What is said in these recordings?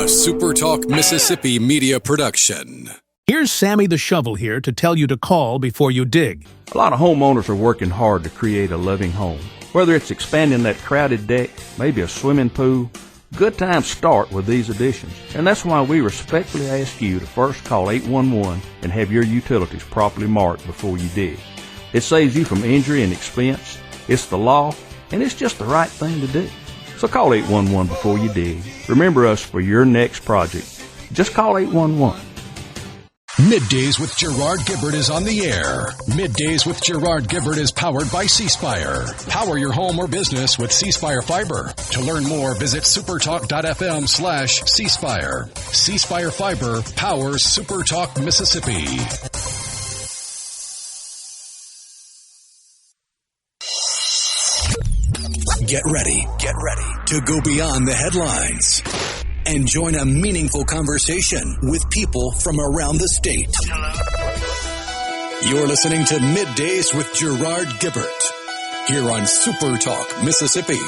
SuperTalk Mississippi media production. Here's Sammy the Shovel here to tell you to call before you dig. A lot of homeowners are working hard to create a loving home. Whether it's expanding that crowded deck, maybe a swimming pool, good times start with these additions. And that's why we respectfully ask you to first call 811 and have your utilities properly marked before you dig. It saves you from injury and expense. It's the law, and it's just the right thing to do. So call 811 before you dig. Remember us for your next project. Just call 811. MidDays with Gerard Gibert is on the air. MidDays with Gerard Gibert is powered by C-Spire. Power your home or business with C-Spire Fiber. To learn more, visit supertalk.fm/C-Spire. C-Spire Fiber powers SuperTalk Mississippi. Get ready to go beyond the headlines and join a meaningful conversation with people from around the state. Hello. You're listening to MidDays with Gerard Gibert here on SuperTalk Mississippi.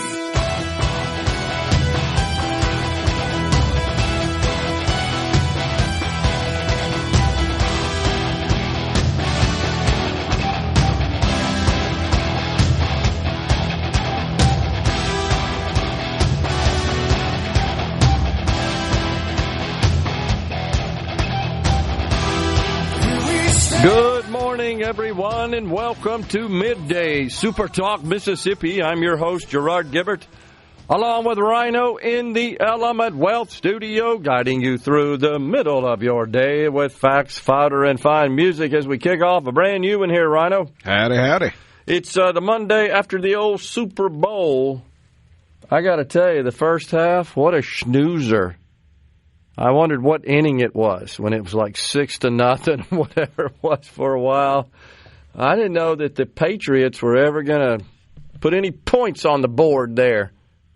Good morning, everyone, and welcome to MidDays, SuperTalk Mississippi. I'm your host, Gerard Gibert, along with Rhino in the Element Wealth Studio, guiding you through the middle of your day with facts, fodder, and fine music as we kick off a brand new one here, Rhino. Howdy, howdy. It's the Monday after the old Super Bowl. I got to tell you, the first half, what a snoozer. I wondered what inning it was when it was like 6-0, whatever it was for a while. I didn't know that the Patriots were ever going to put any points on the board there.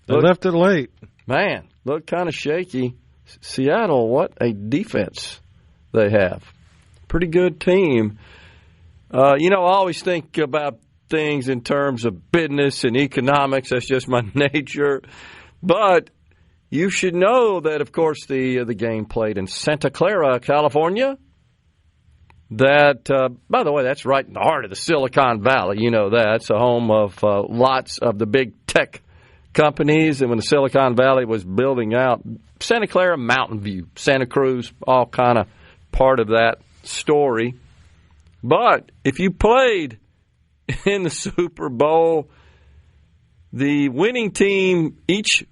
They left it late. Man, looked kind of shaky. Seattle, what a defense they have. Pretty good team. I always think about things in terms of business and economics. That's just my nature. But you should know that, of course, the game played in Santa Clara, California. That, by the way, that's right in the heart of the Silicon Valley. You know that. It's a home of lots of the big tech companies. And when the Silicon Valley was building out, Santa Clara, Mountain View, Santa Cruz, all kind of part of that story. But if you played in the Super Bowl, the winning team, each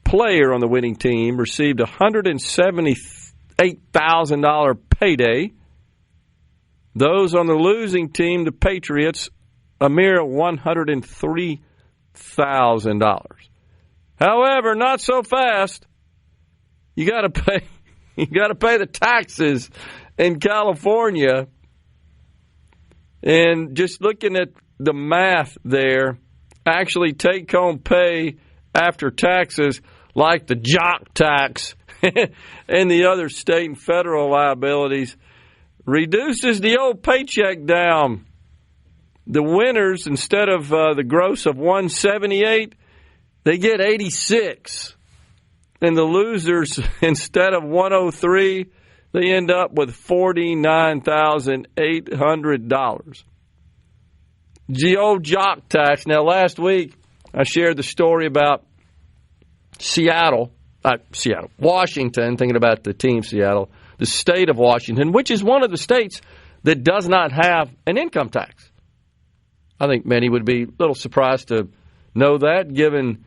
player on the winning team received a $178,000 payday. Those on the losing team, the Patriots, a mere $103,000. However, not so fast. You got to pay. You got to pay the taxes in California. And just looking at the math there, actually take-home pay after taxes, like the jock tax and the other state and federal liabilities, reduces the old paycheck down. The winners, instead of the gross of $178, they get $86. And the losers, instead of $103, they end up with $49,800. The old jock tax. Now, last week, I shared the story about Washington, thinking about the team Seattle, the state of Washington, which is one of the states that does not have an income tax. I think many would be a little surprised to know that, given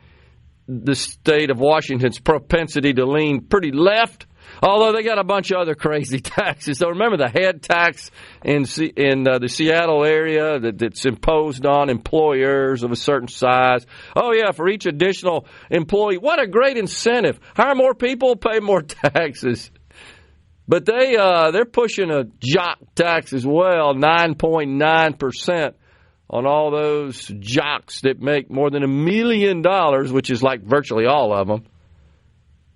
the state of Washington's propensity to lean pretty left, although they got a bunch of other crazy taxes. So remember the head tax in the Seattle area that's imposed on employers of a certain size. Oh, yeah, for each additional employee. What a great incentive. Hire more people, pay more taxes. But they're pushing a jock tax as well, 9.9% on all those jocks that make more than $1 million, which is like virtually all of them.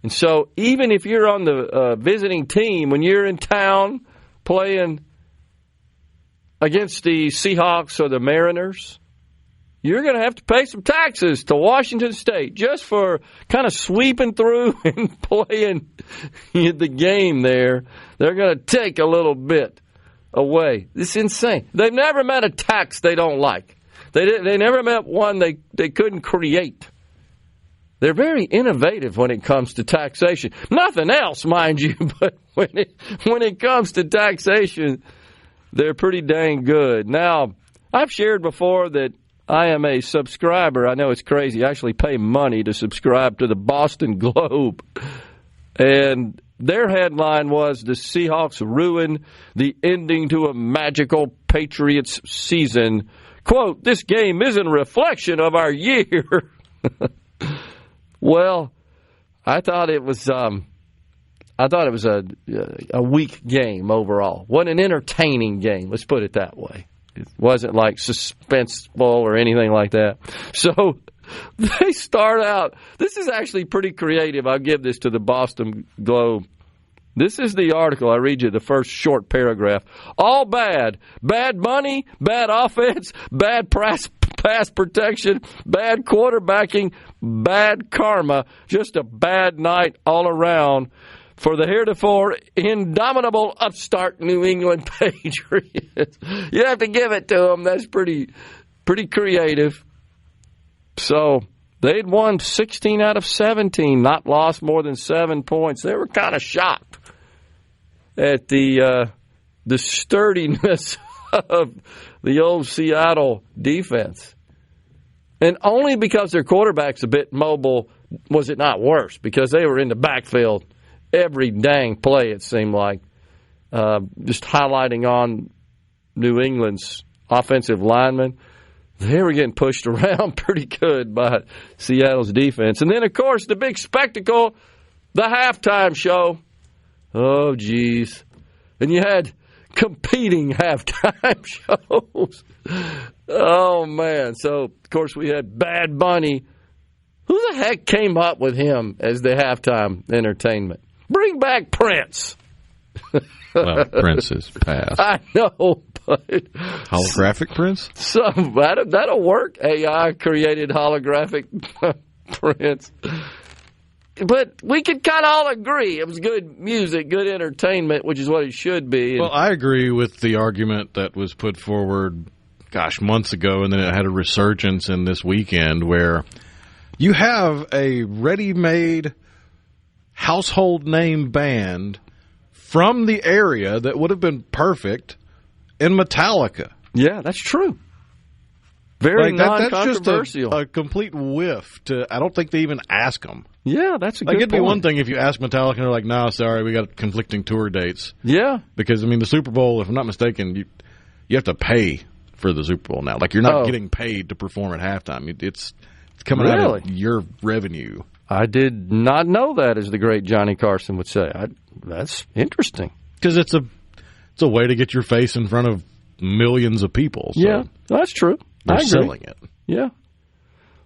And so even if you're on the visiting team, when you're in town playing against the Seahawks or the Mariners, you're going to have to pay some taxes to Washington State just for kind of sweeping through and playing the game there. They're going to take a little bit away. It's insane. They've never met a tax they don't like. They never met one they couldn't create. They're very innovative when it comes to taxation. Nothing else, mind you, but when it comes to taxation, they're pretty dang good. Now, I've shared before that I am a subscriber. I know it's crazy. I actually pay money to subscribe to the Boston Globe. And their headline was, "The Seahawks ruin the ending to a magical Patriots season. Quote, this game isn't a reflection of our year." Well, I thought it was a weak game overall. Wasn't an entertaining game, let's put it that way. It wasn't like suspenseful or anything like that. So they start out, this is actually pretty creative. I'll give this to the Boston Globe. This is the article. I read you the first short paragraph. All bad. Bad money, bad offense, bad pass protection, bad quarterbacking, bad karma. Just a bad night all around for the heretofore indomitable upstart New England Patriots. You have to give it to them. That's pretty creative. So they'd won 16 out of 17, not lost more than 7 points. They were kind of shocked at the sturdiness of the old Seattle defense. And only because their quarterback's a bit mobile was it not worse, because they were in the backfield every dang play, it seemed like, just highlighting on New England's offensive linemen. They were getting pushed around pretty good by Seattle's defense. And then, of course, the big spectacle, the halftime show. Oh, geez. And you had competing halftime shows. Oh, man. So, of course, we had Bad Bunny. Who the heck came up with him as the halftime entertainment? Bring back Prince. Well, Prince is passed. I know, but Holographic Prince? That'll work. AI created holographic Prince. But we could kind of all agree it was good music, good entertainment, which is what it should be. Well, I agree with the argument that was put forward, months ago, and then it had a resurgence in this weekend where you have a ready-made household name band from the area that would have been perfect in Metallica. Yeah, that's true. Very non-controversial. That's just a complete whiff. I don't think they even ask them. Yeah, that's a good point. It'd be one thing if you ask Metallica and they're like, "No, sorry, we got conflicting tour dates." Yeah. Because, the Super Bowl, if I'm not mistaken, you have to pay for the Super Bowl now. Like, you're not getting paid to perform at halftime. It's coming out of your revenue. I did not know that, as the great Johnny Carson would say. That's interesting. Because it's a way to get your face in front of millions of people. So yeah, that's true. They're selling it. Yeah.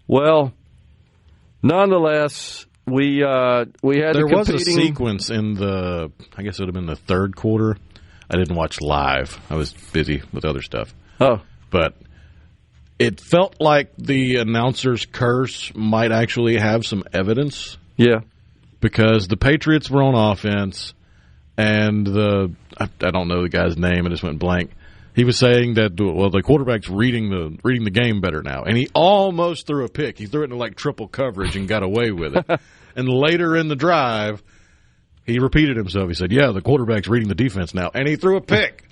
Well, nonetheless, we had there was a sequence in I guess it would have been the third quarter. I didn't watch live. I was busy with other stuff. Oh. But it felt like the announcer's curse might actually have some evidence. Yeah. Because the Patriots were on offense, and I don't know the guy's name, I just went blank. He was saying that, the quarterback's reading the game better now. And he almost threw a pick. He threw it into triple coverage and got away with it. And later in the drive, he repeated himself. He said, "Yeah, the quarterback's reading the defense now." And he threw a pick.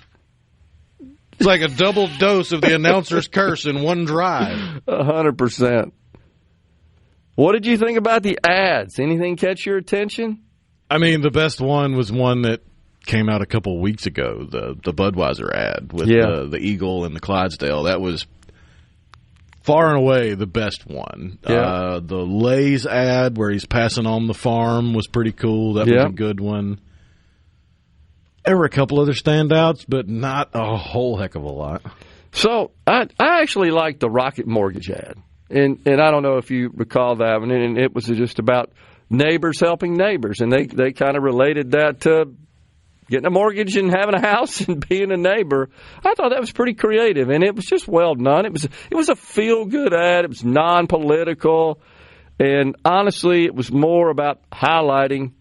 It's like a double dose of the announcer's curse in one drive. 100%. What did you think about the ads? Anything catch your attention? The best one was one that came out a couple weeks ago, the Budweiser ad with the Eagle and the Clydesdale. That was far and away the best one. Yeah. The Lay's ad where he's passing on the farm was pretty cool. That was a good one. There were a couple other standouts, but not a whole heck of a lot. So I actually liked the Rocket Mortgage ad. And I don't know if you recall that one. And it was just about neighbors helping neighbors. And they kind of related that to getting a mortgage and having a house and being a neighbor. I thought that was pretty creative, and it was just well done. It was a feel-good ad. It was non-political, and honestly, it was more about highlighting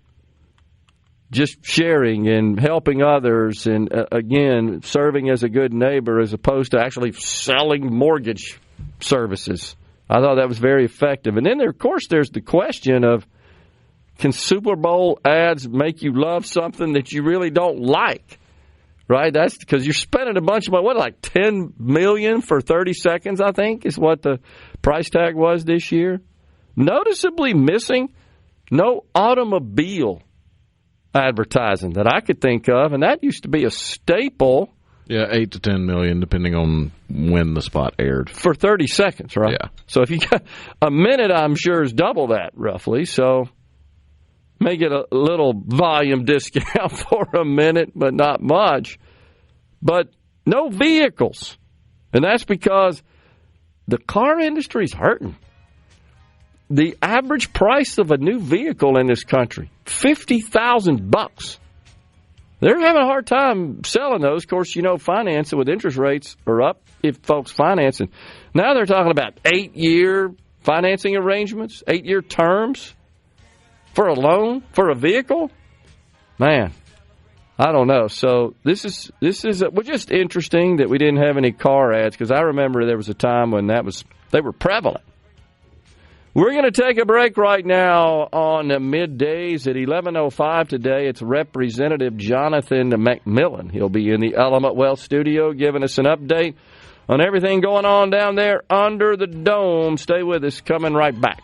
just sharing and helping others and, again, serving as a good neighbor as opposed to actually selling mortgage services. I thought that was very effective. And then, of course, there's the question of, can Super Bowl ads make you love something that you really don't like? Right? That's because you're spending a bunch of money. What, like $10 million for 30 seconds, I think, is what the price tag was this year. Noticeably missing, no automobile advertising that I could think of, and that used to be a staple. Yeah, $8 to $10 million, depending on when the spot aired. For 30 seconds, right? Yeah. So if you got a minute, I'm sure is double that, roughly. So may get a little volume discount for a minute, but not much. But no vehicles. And that's because the car industry's hurting. The average price of a new vehicle in this country, $50,000. They're having a hard time selling those. Of course, financing with interest rates are up if folks financing. Now they're talking about 8-year financing arrangements, 8-year terms for a loan for a vehicle. Man, I don't know. So this is just interesting that we didn't have any car ads, because I remember there was a time when they were prevalent. We're going to take a break right now on Middays at 11:05 today. It's Representative Jonathan McMillan. He'll be in the Element Wealth studio giving us an update on everything going on down there under the dome. Stay with us. Coming right back.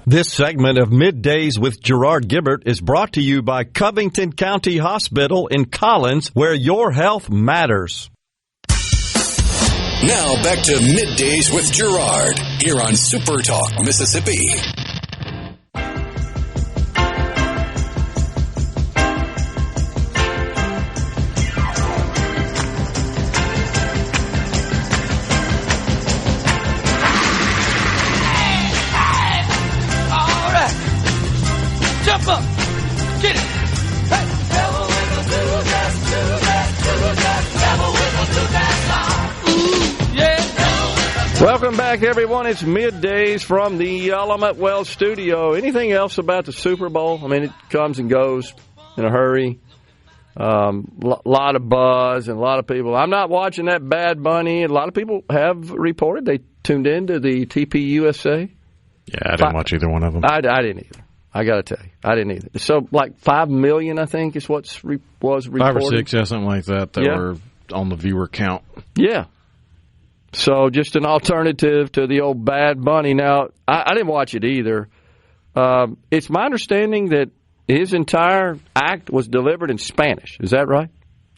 This segment of Middays with Gerard Gibert is brought to you by Covington County Hospital in Collins, where your health matters. Now back to Middays with Gerard here on SuperTalk Mississippi. Welcome back, everyone. It's Middays from the Element Wealth studio. Anything else about the Super Bowl? I mean, it comes and goes in a hurry. Lot of buzz and a lot of people. I'm not watching that Bad Bunny. A lot of people have reported they tuned into the TPUSA. Yeah, I didn't watch either one of them. I didn't either. I got to tell you, I didn't either. So, like 5 million, I think, is what was reported. 5 or 6, yeah, something like that. Were on the viewer count. Yeah. So just an alternative to the old Bad Bunny. Now, I didn't watch it either. It's my understanding that his entire act was delivered in Spanish. Is that right?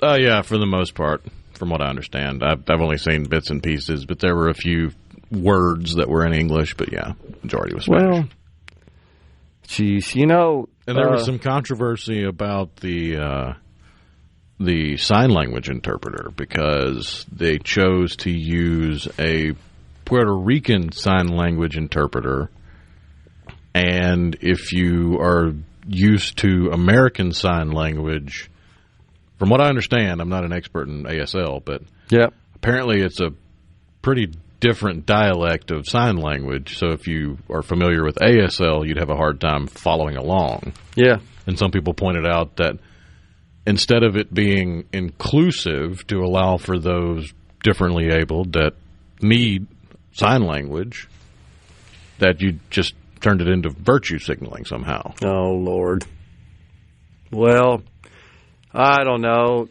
Yeah, for the most part, from what I understand. I've only seen bits and pieces, but there were a few words that were in English. But yeah, majority was Spanish. Well, geez, and there was some controversy about the sign language interpreter, because they chose to use a Puerto Rican sign language interpreter, and if you are used to American sign language, from what I understand, I'm not an expert in ASL, but apparently it's a pretty different dialect of sign language, so if you are familiar with ASL, you'd have a hard time following along. Yeah. And some people pointed out that instead of it being inclusive to allow for those differently abled that need sign language, that you just turned it into virtue signaling somehow. Oh, Lord. Well, I don't know.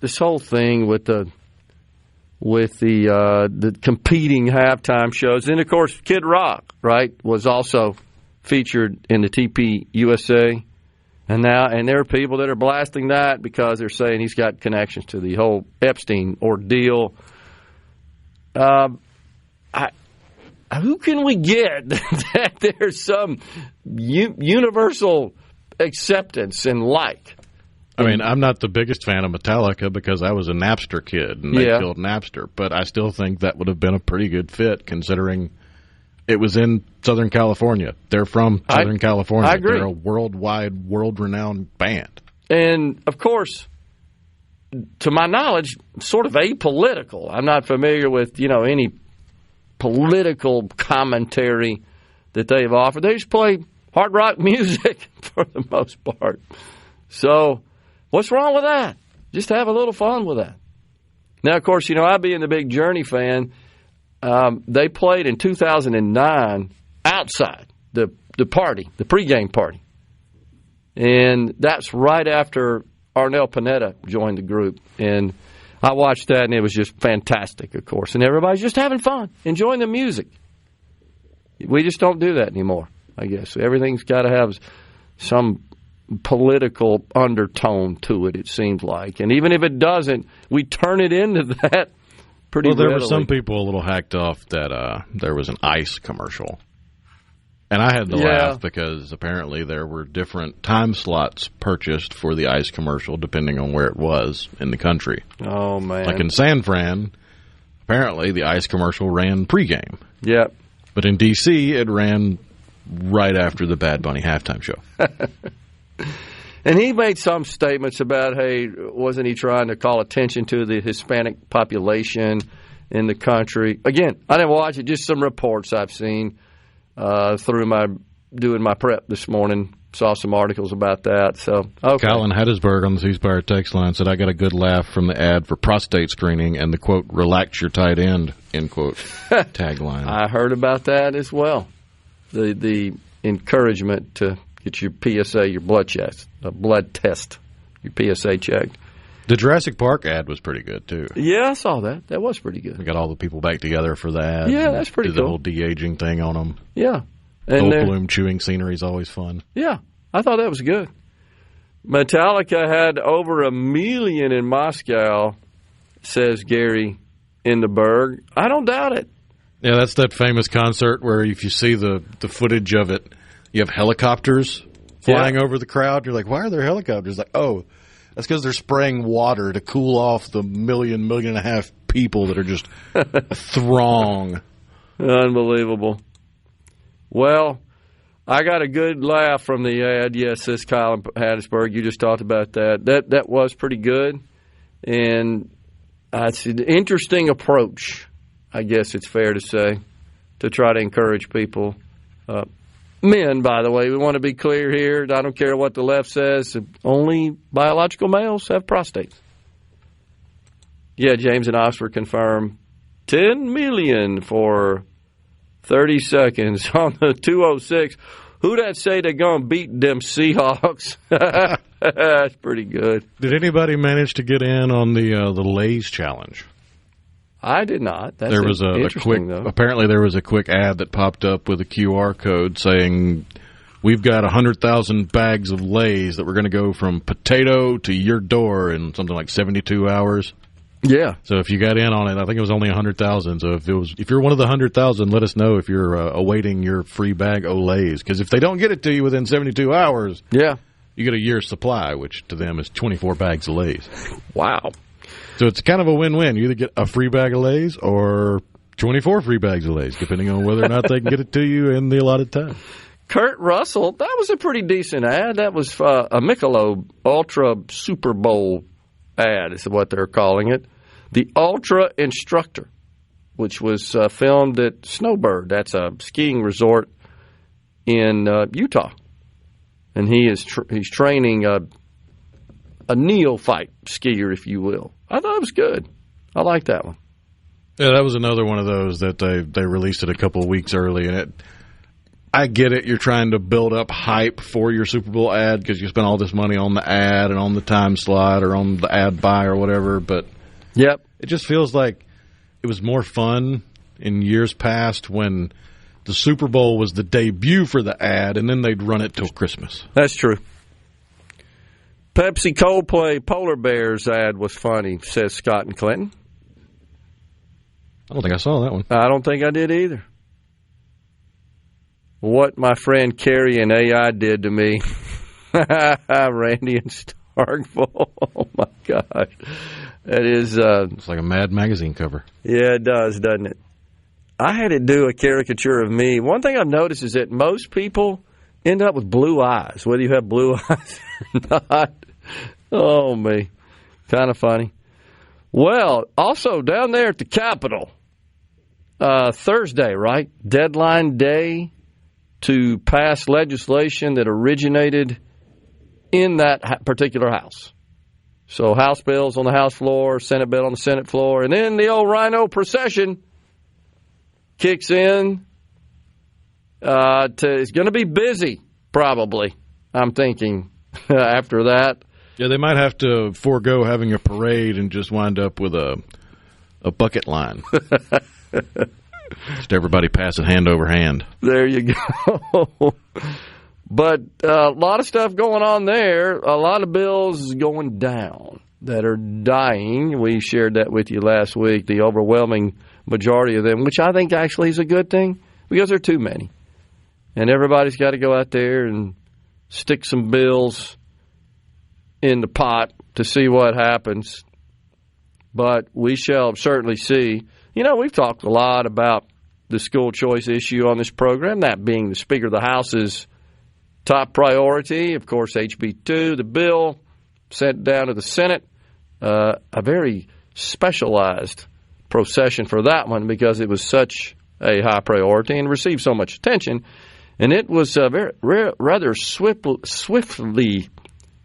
This whole thing with the competing halftime shows, and of course, Kid Rock, right, was also featured in the TPUSA. And there are people that are blasting that because they're saying he's got connections to the whole Epstein ordeal. Who can we get that there's some universal acceptance and like I mean, I'm not the biggest fan of Metallica because I was a Napster kid and they killed Napster, but I still think that would have been a pretty good fit considering it was in Southern California. They're from Southern California. I agree. They're a worldwide, world-renowned band. And, of course, to my knowledge, sort of apolitical. I'm not familiar with, any political commentary that they've offered. They just play hard rock music for the most part. So what's wrong with that? Just have a little fun with that. Now, of course, I being the big Journey fan, they played in 2009 outside the party, the pregame party. And that's right after Arnel Pineda joined the group. And I watched that, and it was just fantastic, of course. And everybody's just having fun, enjoying the music. We just don't do that anymore, I guess. Everything's got to have some political undertone to it, it seems like. And even if it doesn't, we turn it into that pretty readily. There were some people a little hacked off that there was an ICE commercial. And I had to laugh because apparently there were different time slots purchased for the ICE commercial depending on where it was in the country. Oh, man. Like in San Fran, apparently the ICE commercial ran pregame. Yep. But in D.C., it ran right after the Bad Bunny halftime show. And he made some statements about, hey, wasn't he trying to call attention to the Hispanic population in the country? Again, I didn't watch it, just some reports I've seen through doing my prep this morning. Saw some articles about that. So, okay. Colin Hattisburg on the C-Spire text line said, I got a good laugh from the ad for prostate screening and the, quote, relax your tight end, end quote, tagline. I heard about that as well. The encouragement to get your PSA, your blood test, your PSA checked. The Jurassic Park ad was pretty good, too. Yeah, I saw that. That was pretty good. We got all the people back together for that. Yeah, that's pretty cool. Did the whole de-aging thing on them. Yeah. And Goldblum chewing scenery is always fun. Yeah, I thought that was good. Metallica had over 1 million in Moscow, says Gary in the Berg. I don't doubt it. Yeah, that's that famous concert where if you see the footage of it, you have helicopters flying over the crowd. You're like, why are there helicopters? Like, oh, that's because they're spraying water to cool off the 1.5 million people that are just throng. Unbelievable. Well, I got a good laugh from the ad. Yes, says Colin Hattisburg. You just talked about that. That was pretty good. And it's an interesting approach, I guess it's fair to say, to try to encourage people. Men, by the way, we want to be clear here. I don't care what the left says. Only biological males have prostates. Yeah, James in Oxford confirmed 10 million for 30 seconds on the 206. Who that say they're going to beat them Seahawks? That's pretty good. Did anybody manage to get in on the Lay's challenge? I did not. That's there was a quick. Though. Apparently, there was a quick ad that popped up with a QR code saying, "We've got 100,000 bags of Lay's that we're going to go from potato to your door in something like 72 hours." Yeah. So if you got in on it, I think it was only 100,000. So if you're one of the 100,000, let us know if you're awaiting your free bag of Lay's. Because if they don't get it to you within 72 hours, yeah, you get a year's supply, which to them is 24 bags of Lay's. Wow. So it's kind of a win-win. You either get a free bag of Lay's or 24 free bags of Lay's, depending on whether or not they can get it to you in the allotted time. Kurt Russell, that was a pretty decent ad. That was a Michelob Ultra Super Bowl ad is what they're calling it. The Ultra Instructor, which was filmed at Snowbird. That's a skiing resort in Utah. And he's training a neophyte skier, if you will. I thought it was good. I like that one. Yeah, that was another one of those that they released it a couple of weeks early, and I get it. You're trying to build up hype for your Super Bowl ad because you spent all this money on the ad and on the time slot or on the ad buy or whatever, but yep, it just feels like it was more fun in years past when the Super Bowl was the debut for the ad, and then they'd run it till Christmas. That's true. Pepsi Coldplay Polar Bears ad was funny, says Scott and Clinton. I don't think I saw that one. I don't think I did either. What my friend Carrie and AI did to me. Randy and Parkville. Oh, my gosh. It is. It's like a Mad Magazine cover. Yeah, it does, doesn't it? I had it do a caricature of me. One thing I've noticed is that most people end up with blue eyes, whether you have blue eyes or not. Oh, me. Kind of funny. Well, also down there at the Capitol, Thursday, right? Deadline day to pass legislation that originated in that particular house. So House bills on the House floor, Senate bill on the Senate floor, and then the old rhino procession kicks in. It's going to be busy, probably, I'm thinking, after that. Yeah, they might have to forego having a parade and just wind up with a bucket line. Just everybody passing hand over hand. There you go. But a lot of stuff going on there. A lot of bills going down that are dying. We shared that with you last week, the overwhelming majority of them, which I think actually is a good thing because there are too many. And everybody's got to go out there and stick some bills in the pot to see what happens. But we shall certainly see. You know, we've talked a lot about the school choice issue on this program, that being the Speaker of the House's top priority. Of course, HB 2, the bill sent down to the Senate, a very specialized procession for that one because it was such a high priority and received so much attention. And it was rather swiftly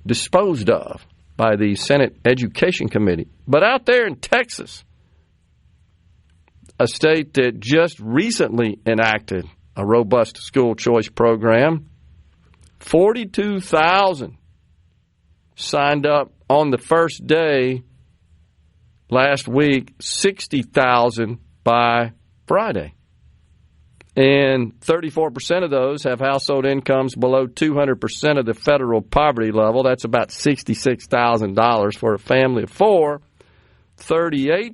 disposed of by the Senate Education Committee. But out there in Texas, a state that just recently enacted a robust school choice program, 42,000 signed up on the first day last week, 60,000 by Friday. And 34% of those have household incomes below 200% of the federal poverty level. That's about $66,000 for a family of four. 38%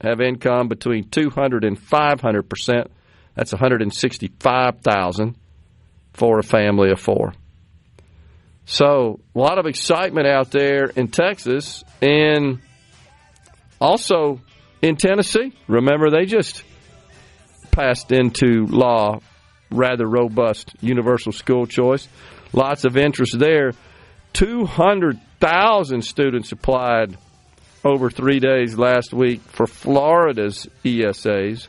have income between 200 and 500%. That's $165,000 for a family of four. So a lot of excitement out there in Texas and also in Tennessee. Remember, they just passed into law rather robust universal school choice. Lots of interest there. 200,000 students applied over 3 days last week for Florida's ESAs.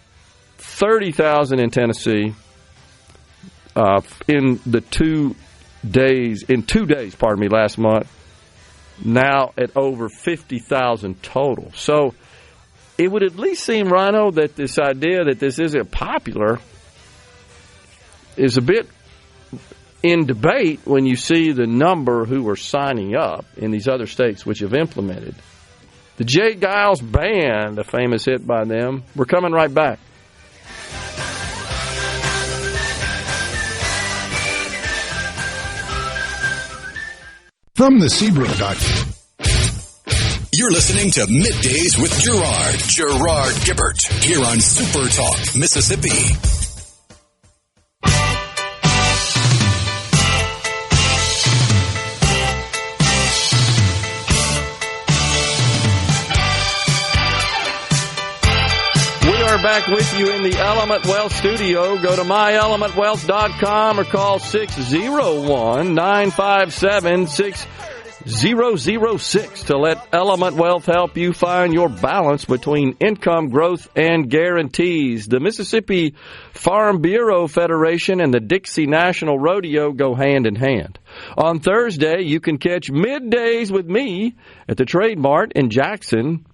30,000 in Tennessee in 2 days, last month. Now at over 50,000 total. So it would at least seem, Rhino, that this idea that this isn't popular is a bit in debate when you see the number who are signing up in these other states which have implemented. The J. Giles Band, a famous hit by them. We're coming right back. From the Seabrook.com. You're listening to Middays with Gerard Gibert, here on SuperTalk, Mississippi. We are back with you in the Element Wealth studio. Go to myelementwealth.com or call 601-957-6006 to let Element Wealth help you find your balance between income growth and guarantees. The Mississippi Farm Bureau Federation and the Dixie National Rodeo go hand in hand. On Thursday, you can catch Middays with me at the Trade Mart in Jackson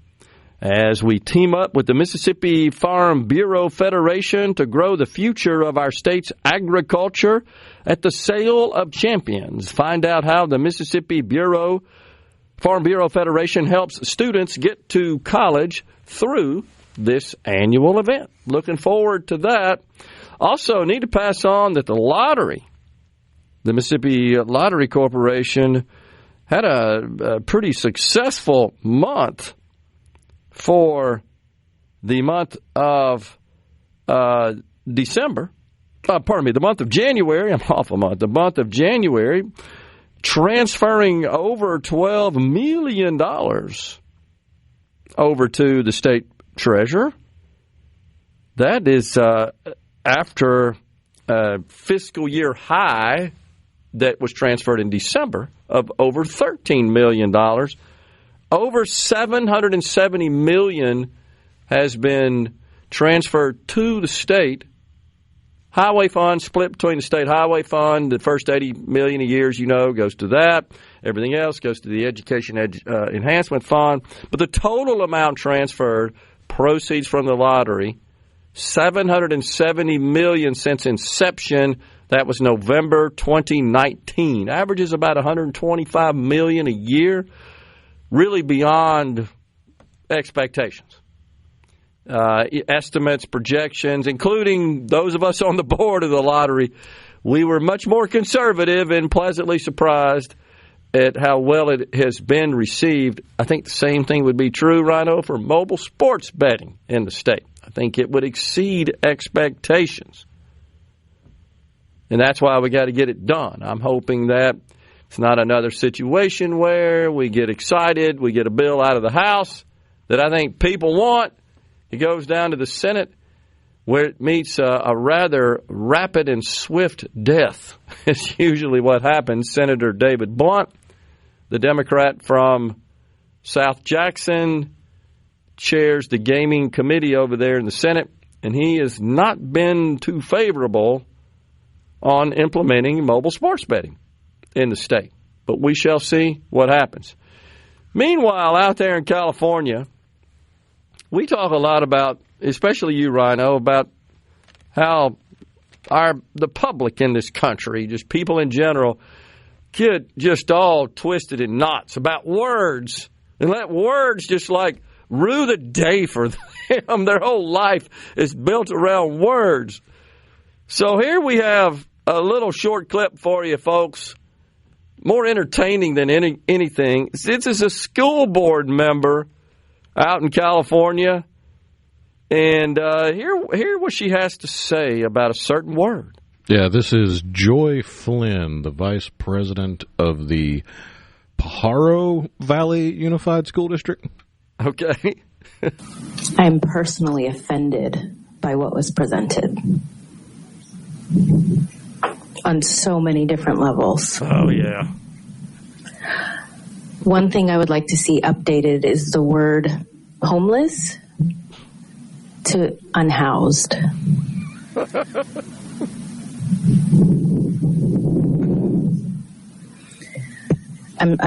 as we team up with the Mississippi Farm Bureau Federation to grow the future of our state's agriculture at the Sale of Champions. Find out how the Mississippi Farm Bureau Federation helps students get to college through this annual event. Looking forward to that. Also, need to pass on that the lottery, the Mississippi Lottery Corporation, had a pretty successful month for the month of December. The month of January. I'm off a month. The month of January transferring over $12 million over to the state treasurer. That is after a fiscal year high that was transferred in December of over $13 million. Over $770 million has been transferred to the state highway fund, split between the state highway fund. The first $80 million a year, as you know, goes to that. Everything else goes to the education enhancement fund. But the total amount transferred, proceeds from the lottery, $770 million since inception. That was November 2019. Averages about $125 million a year. Really beyond expectations. Estimates, projections, including those of us on the board of the lottery, we were much more conservative and pleasantly surprised at how well it has been received. I think the same thing would be true, Rhino, for mobile sports betting in the state. I think it would exceed expectations. And that's why we got to get it done. I'm hoping that it's not another situation where we get excited, we get a bill out of the House that I think people want. It goes down to the Senate where it meets a rather rapid and swift death. It's usually what happens. Senator David Blunt, the Democrat from South Jackson, chairs the gaming committee over there in the Senate, and he has not been too favorable on implementing mobile sports betting in the state. But we shall see what happens. Meanwhile, out there in California, we talk a lot about, especially you, Rhino, about how the public in this country, just people in general, get just all twisted in knots about words and let words just like rue the day for them. Their whole life is built around words. So here we have a little short clip for you, folks. More entertaining than anything. This is a school board member out in California, and hear what she has to say about a certain word. Yeah, this is Joy Flynn, the vice president of the Pajaro Valley Unified School District. Okay. I'm personally offended by what was presented on so many different levels. Oh, yeah. One thing I would like to see updated is the word homeless to unhoused. I'm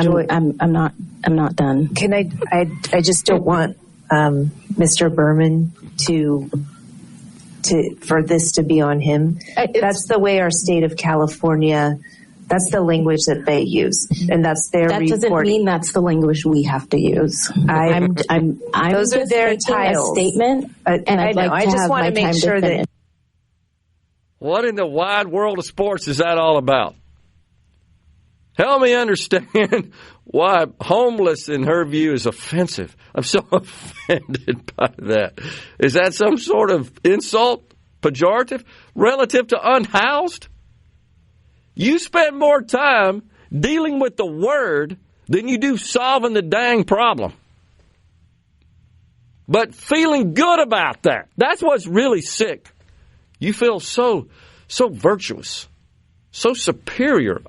not done. Can I just don't want Mr. Berman for this to be on him. That's the way our state of California, that's the language that they use, and that's their That reporting. doesn't mean that's the language we have to use. I'm those are just their making titles. a statement, and I'd like to have my time to finish. What in the wide world of sports is that all about? Help me understand why homeless, in her view, is offensive. I'm so offended by that. Is that some sort of insult, pejorative, relative to unhoused? You spend more time dealing with the word than you do solving the dang problem. But feeling good about that, that's what's really sick. You feel so virtuous, so superior.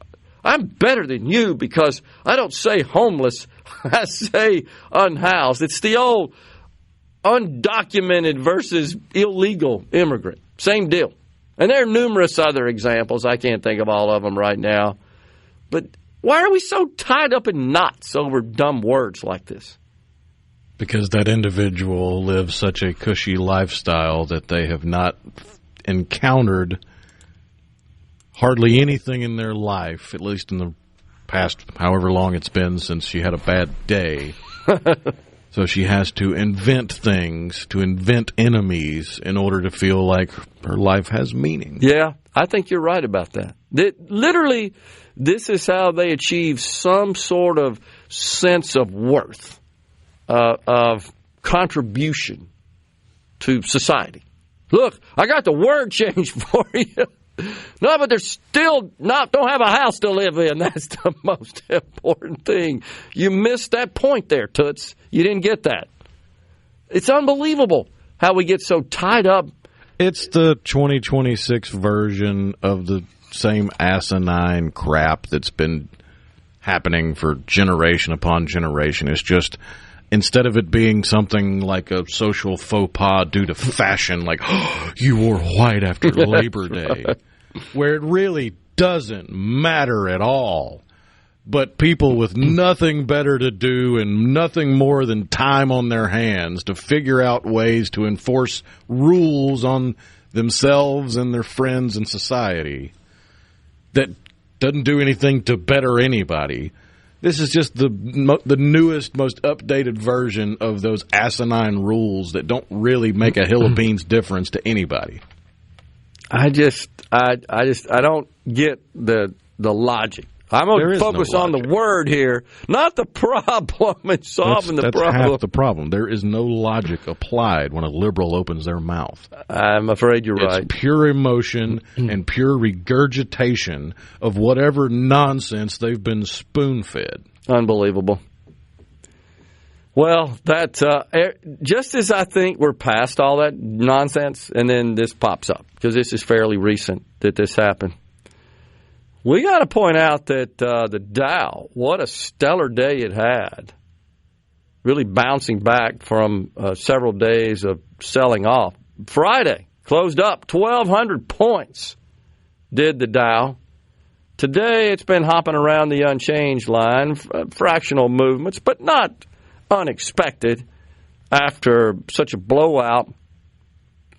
I'm better than you because I don't say homeless, I say unhoused. It's the old undocumented versus illegal immigrant. Same deal. And there are numerous other examples. I can't think of all of them right now. But why are we so tied up in knots over dumb words like this? Because that individual lives such a cushy lifestyle that they have not encountered hardly anything in their life, at least in the past however long it's been since she had a bad day. So she has to invent things, to invent enemies in order to feel like her life has meaning. Yeah, I think you're right about that. Literally, this is how they achieve some sort of sense of worth, of contribution to society. Look, I got the word change for you. No, but they're still don't have a house to live in. That's the most important thing. You missed that point there, Toots. You didn't get that. It's unbelievable how we get so tied up. It's the 2026 version of the same asinine crap that's been happening for generation upon generation. It's just, instead of it being something like a social faux pas due to fashion, like, oh, you wore white after Labor Day, where it really doesn't matter at all. But people with nothing better to do and nothing more than time on their hands to figure out ways to enforce rules on themselves and their friends and society that doesn't do anything to better anybody. This is just the newest, most updated version of those asinine rules that don't really make a hill of beans difference to anybody. I don't get the logic. I'm going to focus on the word here, not the problem and solving the problem. That's half the problem. There is no logic applied when a liberal opens their mouth. I'm afraid you're right. It's pure emotion and pure regurgitation of whatever nonsense they've been spoon-fed. Unbelievable. Well, that just as I think we're past all that nonsense, and then this pops up, because this is fairly recent that this happened. We got to point out that the Dow, what a stellar day it had, really bouncing back from several days of selling off. Friday closed up 1,200 points, did the Dow. Today it's been hopping around the unchanged line, fractional movements, but not unexpected after such a blowout.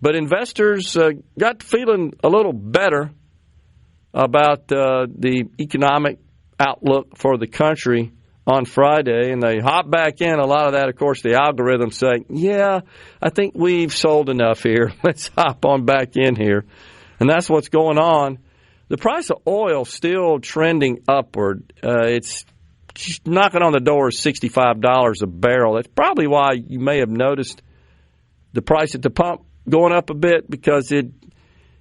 But investors got feeling a little better about the economic outlook for the country on Friday, and they hop back in. A lot of that, of course, the algorithms say, yeah, I think we've sold enough here. Let's hop on back in here. And that's what's going on. The price of oil still trending upward. It's knocking on the door of $65 a barrel. That's probably why you may have noticed the price at the pump going up a bit, because it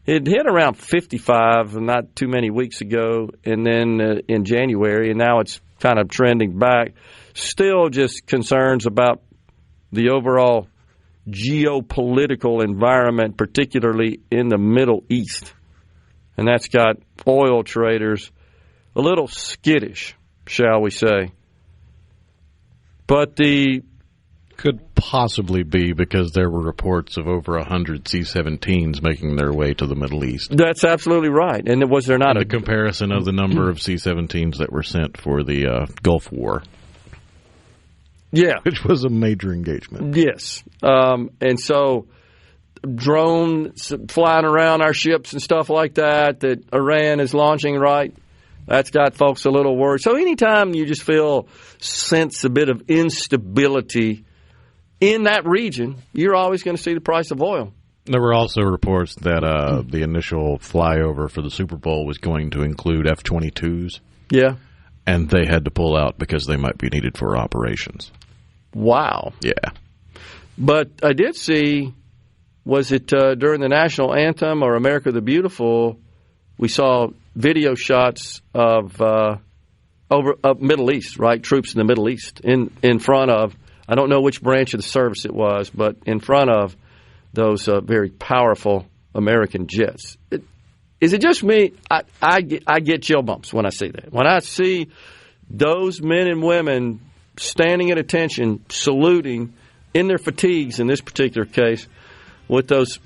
hit around 55 not too many weeks ago, and then in January, and now it's kind of trending back. Still just concerns about the overall geopolitical environment, particularly in the Middle East. And that's got oil traders a little skittish, shall we say. But the could possibly be because there were reports of over 100 C-17s making their way to the Middle East. That's absolutely right. And was there not a comparison of the number of C-17s that were sent for the Gulf War? Yeah. Which was a major engagement. Yes. And so drones flying around our ships and stuff like that Iran is launching, right? That's got folks a little worried. So anytime you just sense a bit of instability in that region, you're always going to see the price of oil. There were also reports that the initial flyover for the Super Bowl was going to include F-22s. Yeah. And they had to pull out because they might be needed for operations. Wow. Yeah. But I did see, was it during the national anthem or America the Beautiful, we saw video shots of Middle East, right? Troops in the Middle East in front of, I don't know which branch of the service it was, but in front of those very powerful American jets. Is it just me? I get chill bumps when I see that. When I see those men and women standing at attention, saluting in their fatigues in this particular case, with those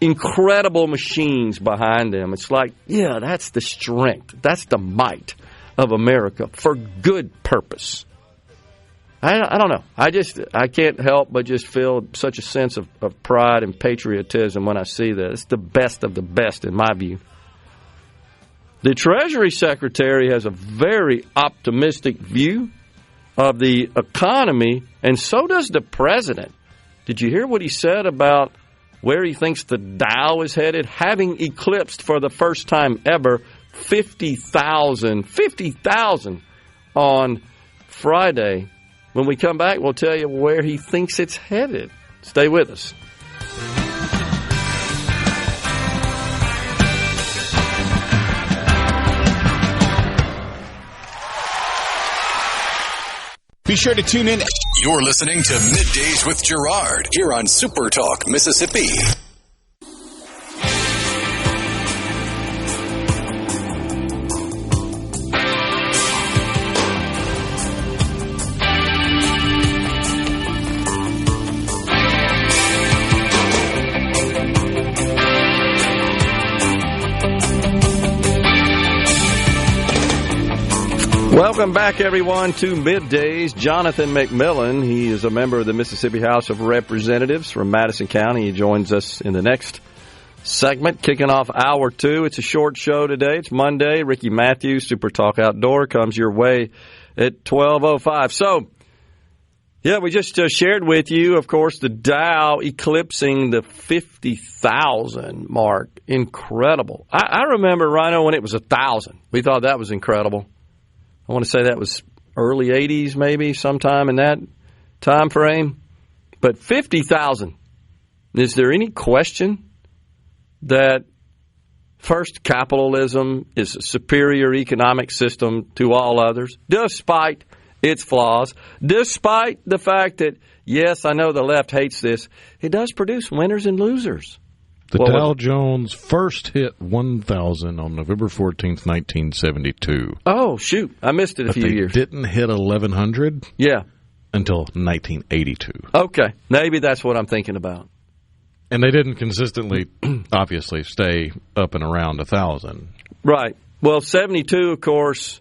incredible machines behind them. It's like, yeah, that's the strength. That's the might of America for good purpose. I don't know. I can't help but just feel such a sense of pride and patriotism when I see that. It's the best of the best in my view. The Treasury Secretary has a very optimistic view of the economy, and so does the President. Did you hear what he said about where he thinks the Dow is headed, having eclipsed for the first time ever 50,000 on Friday? When we come back, we'll tell you where he thinks it's headed. Stay with us. Be sure to tune in. You're listening to Middays with Gerard here on SuperTalk Mississippi. Welcome back, everyone, to Middays. Jonathan McMillan, he is a member of the Mississippi House of Representatives from Madison County. He joins us in the next segment, kicking off hour 2. It's a short show today. It's Monday. Ricky Matthews, Super Talk Outdoor, comes your way at 12:05. So, yeah, we just shared with you, of course, the Dow eclipsing the 50,000 mark. Incredible. I remember, Rhino, when it was 1,000. We thought that was incredible. I want to say that was early 80s, maybe, sometime in that time frame. But 50,000. Is there any question that, first, capitalism is a superior economic system to all others, despite its flaws, despite the fact that, yes, I know the left hates this, it does produce winners and losers. The Dow Jones first hit 1,000 on November 14th, 1972. Oh, shoot. I missed it a few years. Didn't hit 1,100 until 1982. Okay. Maybe that's what I'm thinking about. And they didn't consistently, obviously, stay up and around 1,000. Right. Well, 72, of course,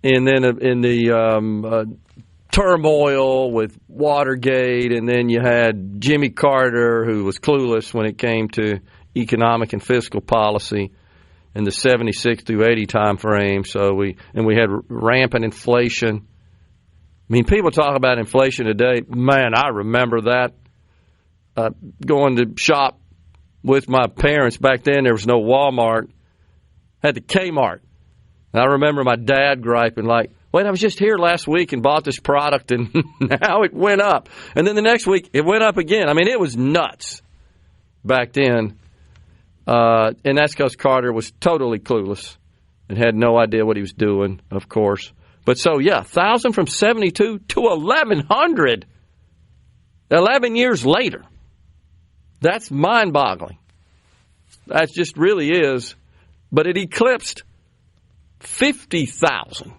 and then in the turmoil with Watergate, and then you had Jimmy Carter, who was clueless when it came to economic and fiscal policy in the 76 through 80 time frame. So we had rampant inflation. I mean, people talk about inflation today. Man, I remember that. Going to shop with my parents back then, there was no Walmart. Had the Kmart. And I remember my dad griping like, wait, I was just here last week and bought this product, and now it went up. And then the next week, it went up again. I mean, it was nuts back then. And that's because Carter was totally clueless and had no idea what he was doing, of course. But so, yeah, 1,000 from 72 to 1,100 11 years later. That's mind-boggling. That just really is. But it eclipsed 50,000.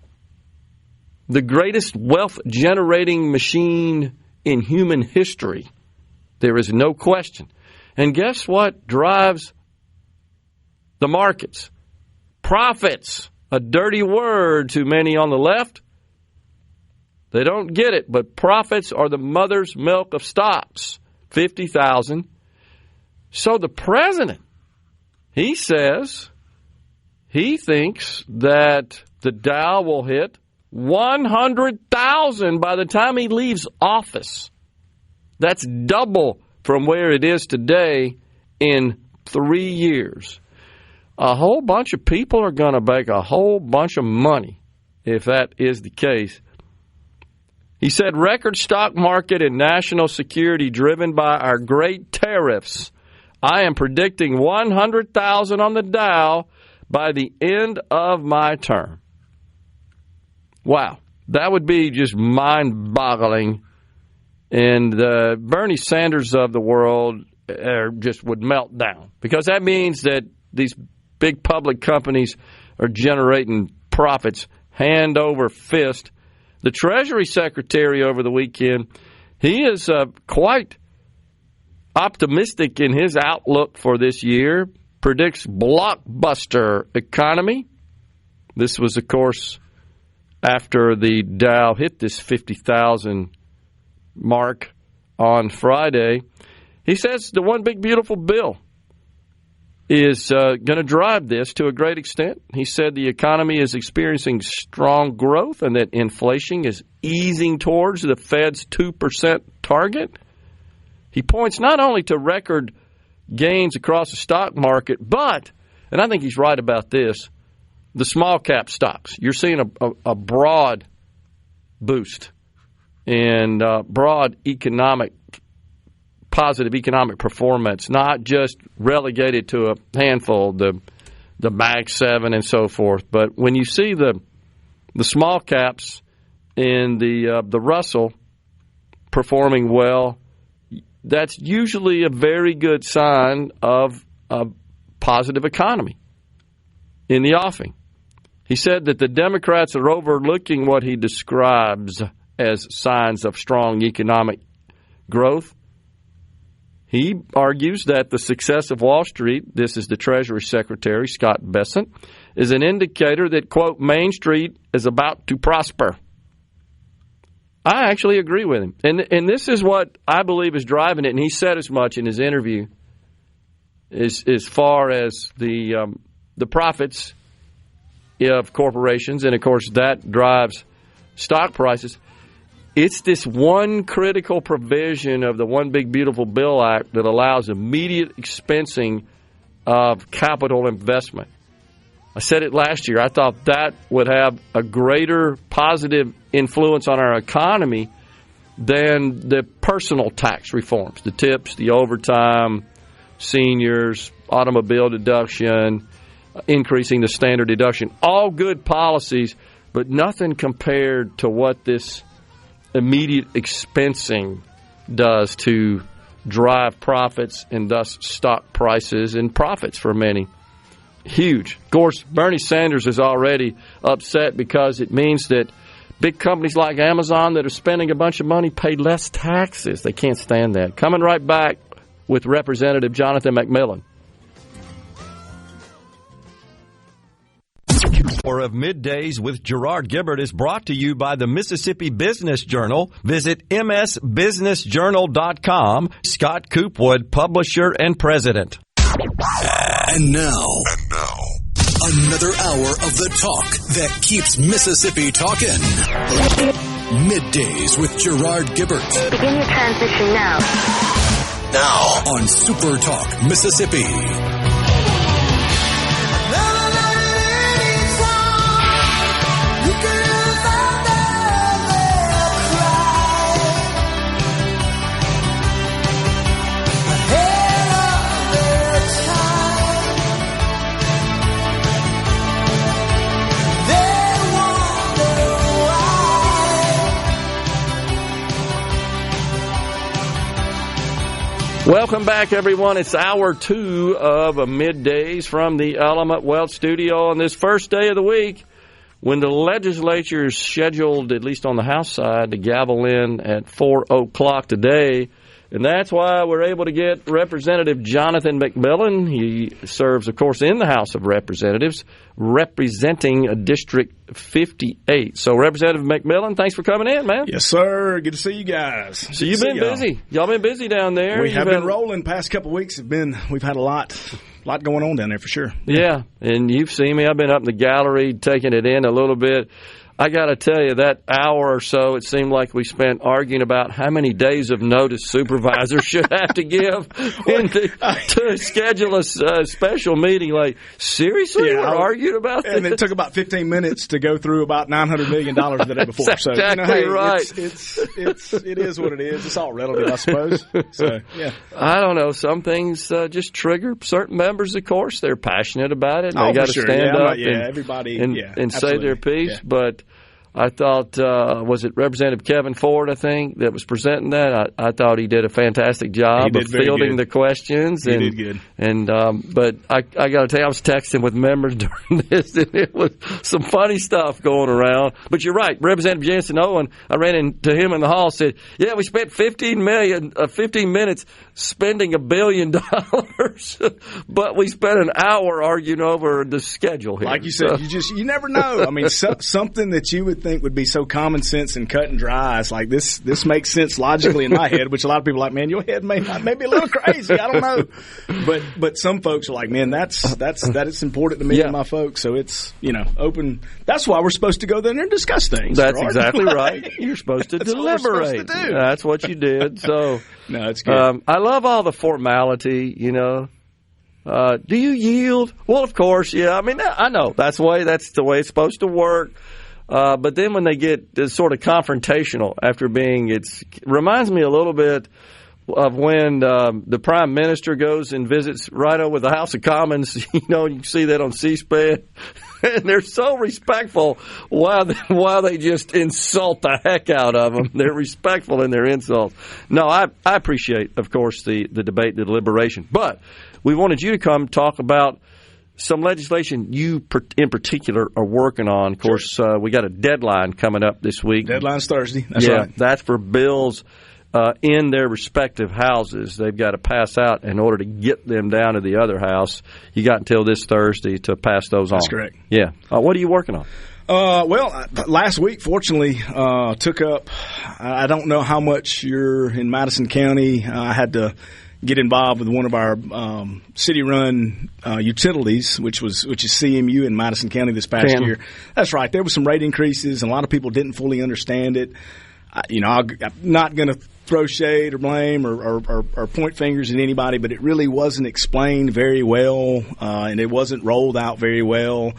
The greatest wealth-generating machine in human history. There is no question. And guess what drives the markets? Profits. A dirty word to many on the left. They don't get it, but profits are the mother's milk of stocks. 50,000. So the president, he says, he thinks that the Dow will hit 100,000 by the time he leaves office. That's double from where it is today in 3 years. A whole bunch of people are going to make a whole bunch of money if that is the case. He said record stock market and national security driven by our great tariffs. I am predicting 100,000 on the Dow by the end of my term. Wow, that would be just mind-boggling. And the Bernie Sanders of the world just would melt down because that means that these big public companies are generating profits hand over fist. The Treasury Secretary over the weekend, he is quite optimistic in his outlook for this year, predicts blockbuster economy. This was, of course, after the Dow hit this 50,000 mark on Friday. He says the one big beautiful bill is going to drive this to a great extent. He said the economy is experiencing strong growth and that inflation is easing towards the Fed's 2% target. He points not only to record gains across the stock market, but, and I think he's right about this, the small cap stocks. You're seeing a broad boost in broad positive economic performance, not just relegated to a handful, the Mag 7 and so forth. But when you see the small caps in the Russell performing well, that's usually a very good sign of a positive economy in the offing. He said that the Democrats are overlooking what he describes as signs of strong economic growth. He argues that the success of Wall Street, this is the Treasury Secretary, Scott Bessent, is an indicator that, quote, Main Street is about to prosper. I actually agree with him. And this is what I believe is driving it, and he said as much in his interview as far as the profits of corporations, and, of course, that drives stock prices. It's this one critical provision of the One Big Beautiful Bill Act that allows immediate expensing of capital investment. I said it last year. I thought that would have a greater positive influence on our economy than the personal tax reforms, the tips, the overtime, seniors, automobile deduction, increasing the standard deduction. All good policies, but nothing compared to what this immediate expensing does to drive profits and thus stock prices and profits for many. Huge. Of course, Bernie Sanders is already upset because it means that big companies like Amazon that are spending a bunch of money pay less taxes. They can't stand that. Coming right back with Representative Jonathan McMillan. Hour of Middays with Gerard Gibert is brought to you by the Mississippi Business Journal. Visit msbusinessjournal.com. Scott Coopwood, publisher and president. And now, another hour of the talk that keeps Mississippi talking. Middays with Gerard Gibert. Begin your transition now. Now on SuperTalk Mississippi. Welcome back, everyone. It's hour 2 of Middays from the Element Wealth Studio on this first day of the week when the legislature is scheduled, at least on the House side, to gavel in at 4 o'clock today. And that's why we're able to get Representative Jonathan McMillan. He serves, of course, in the House of Representatives, representing District 58. So, Representative McMillan, thanks for coming in, man. Yes, sir. Good to see you guys. So you've been busy. Y'all been busy down there. We have been rolling. Past couple of weeks we've had a lot going on down there for sure. Yeah, and you've seen me. I've been up in the gallery taking it in a little bit. I got to tell you, that hour or so, it seemed like we spent arguing about how many days of notice supervisors should have to give to schedule a special meeting. Like, seriously? We're arguing about this? And it took about 15 minutes to go through about $900 million the day before. That's exactly right. It is what it is. It's all relative, I suppose. So, yeah. I don't know. Some things just trigger certain members, of course. They're passionate about it. And they got to stand up and say their piece. Yeah. But I thought, was it Representative Kevin Ford, I think, that was presenting that? I thought he did a fantastic job of fielding the questions. He did good. And but I got to tell you, I was texting with members during this, and it was some funny stuff going around. But you're right. Representative Jensen Owen, I ran into him in the hall, said, yeah, we spent 15 minutes spending $1 billion, but we spent an hour arguing over the schedule here. Like you said, you never know. I mean, something that you would think would be so common sense and cut and dry. It's like this makes sense logically in my head, which a lot of people are like, man, your head may be a little crazy. I don't know. But some folks are like, man, that is important to me and my folks. So it's, open. That's why we're supposed to go there and discuss things. That's exactly right. You're supposed to deliberate. What we're supposed to do. That's what you did. So no, it's good. I love all the formality, do you yield? Well, of course, yeah. I mean, I know that's the way it's supposed to work. But then when they get sort of confrontational after it reminds me a little bit of when the Prime Minister goes and visits right over the House of Commons. You can see that on C-SPAN. And they're so respectful while they just insult the heck out of them. They're respectful in their insults. No, I appreciate, of course, the debate, the deliberation. But we wanted you to come talk about some legislation you in particular are working on. Of course, we got a deadline coming up this week. Deadline's Thursday. That's right. That's for bills in their respective houses. They've got to pass out in order to get them down to the other house. You got until this Thursday to pass those on. That's correct. Yeah. What are you working on? Well, last week, fortunately, took up, I don't know how much you're in Madison County. I had to get involved with one of our city-run utilities, which is CMU in Madison County this past year. That's right. There were some rate increases, and a lot of people didn't fully understand it. I'm not going to throw shade or blame or point fingers at anybody, but it really wasn't explained very well, and it wasn't rolled out very well.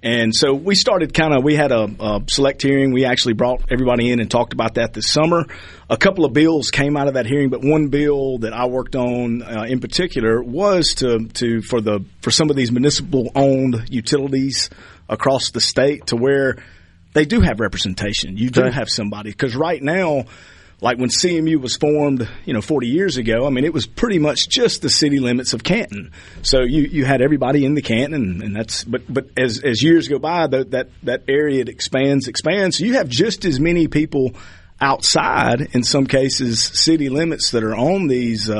And so we started we had a select hearing. We actually brought everybody in and talked about that this summer. A couple of bills came out of that hearing, but one bill that I worked on in particular was for some of these municipal-owned utilities across the state to where they do have representation. You do have somebody. Because right now, like when CMU was formed, 40 years ago, I mean, it was pretty much just the city limits of Canton. So you had everybody in the Canton, and that's but as years go by, that area expands. So you have just as many people outside, in some cases, city limits that are on these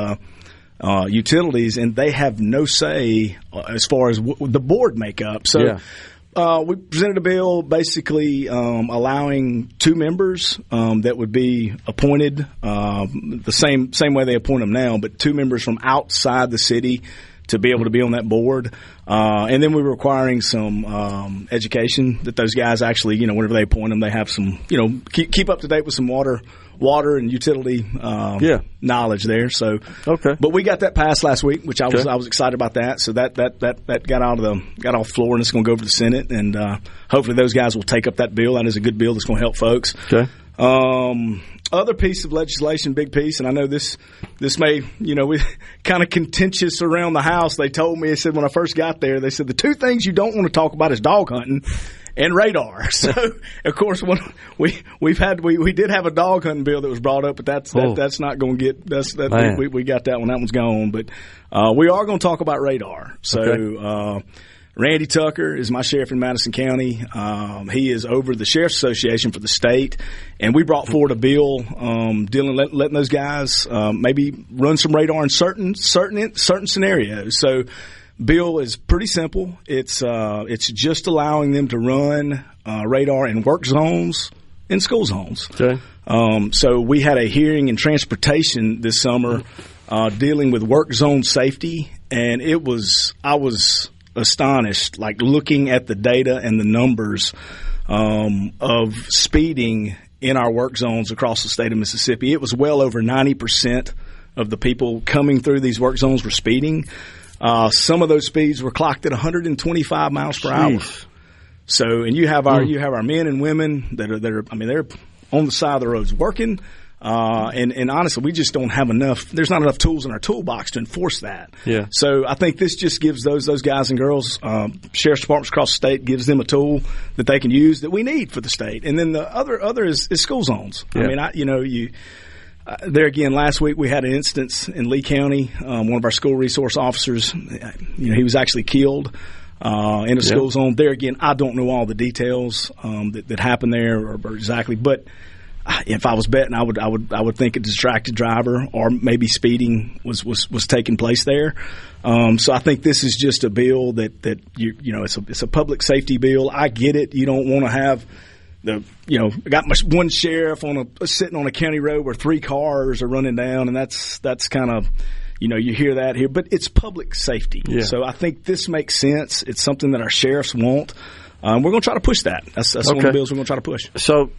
utilities, and they have no say as far as the board makeup. So. Yeah. We presented a bill basically allowing two members that would be appointed the same way they appoint them now, but two members from outside the city to be able to be on that board. And then we were requiring some education that those guys actually, whenever they appoint them, they have some, keep up to date with some water and utility knowledge there. So, but we got that passed last week, which I was excited about that. So that got off the floor, and it's going to go over to the Senate, and hopefully those guys will take up that bill. That is a good bill that's going to help folks. Okay. Other piece of legislation, big piece, and I know this may, we kind of contentious around the House. They told me, they said when I first got there, they said the two things you don't want to talk about is dog hunting and radar. So, of course, we did have a dog hunting bill that was brought up, but that's not going to get we got that one. That one's gone. But we are going to talk about radar. So Randy Tucker is my sheriff in Madison County. He is over the Sheriff's Association for the state, and we brought forward a bill letting those guys maybe run some radar in certain scenarios. So. Bill is pretty simple. It's just allowing them to run radar in work zones, in school zones. Okay. So we had a hearing in transportation this summer dealing with work zone safety, and I was astonished, like looking at the data and the numbers of speeding in our work zones across the state of Mississippi. It was well over 90% of the people coming through these work zones were speeding. Some of those speeds were clocked at 125 miles per hour. So, and you have our men and women that are they're on the side of the roads working. And honestly, we just don't have enough. There's not enough tools in our toolbox to enforce that. Yeah. So I think this just gives those guys and girls, sheriff's departments across the state, gives them a tool that they can use that we need for the state. And then the other is school zones. Yeah. There again, last week we had an instance in Lee County. One of our school resource officers, he was actually killed in a school zone. There again, I don't know all the details that happened there or exactly, but if I was betting, I would think a distracted driver or maybe speeding was taking place there. So I think this is just a bill that it's a public safety bill. I get it. You don't want to have. I got one sheriff sitting on a county road where 3 cars are running down, and that's kind of, you hear that here, but it's public safety. Yeah. So I think this makes sense. It's something that our sheriffs want. We're going to try to push that. That's one of the bills we're going to try to push. So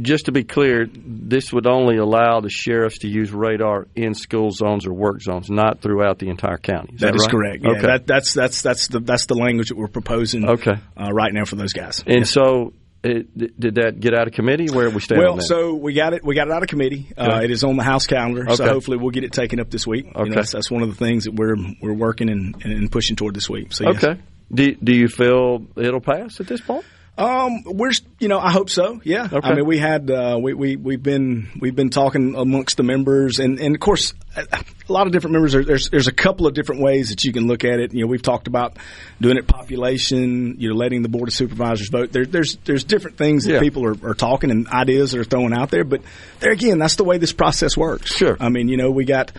just to be clear, this would only allow the sheriffs to use radar in school zones or work zones, not throughout the entire county. That is right? correct. Yeah, okay. That's the language that we're proposing right now for those guys. And so did that get out of committee? Where are we standing? Well, so we got it out of committee. It is on the House calendar, so hopefully we'll get it taken up this week. Okay. That's one of the things that we're working and pushing toward this week. So yes. Do you feel it'll pass at this point? I hope so. Yeah. Okay. I mean, we had we've been talking amongst the members, and of course, a lot of different members. There's a couple of different ways that you can look at it. We've talked about doing it population. Letting the board of supervisors vote. There's different things that people are talking and ideas that are throwing out there. But there again, that's the way this process works. Sure. I mean, we got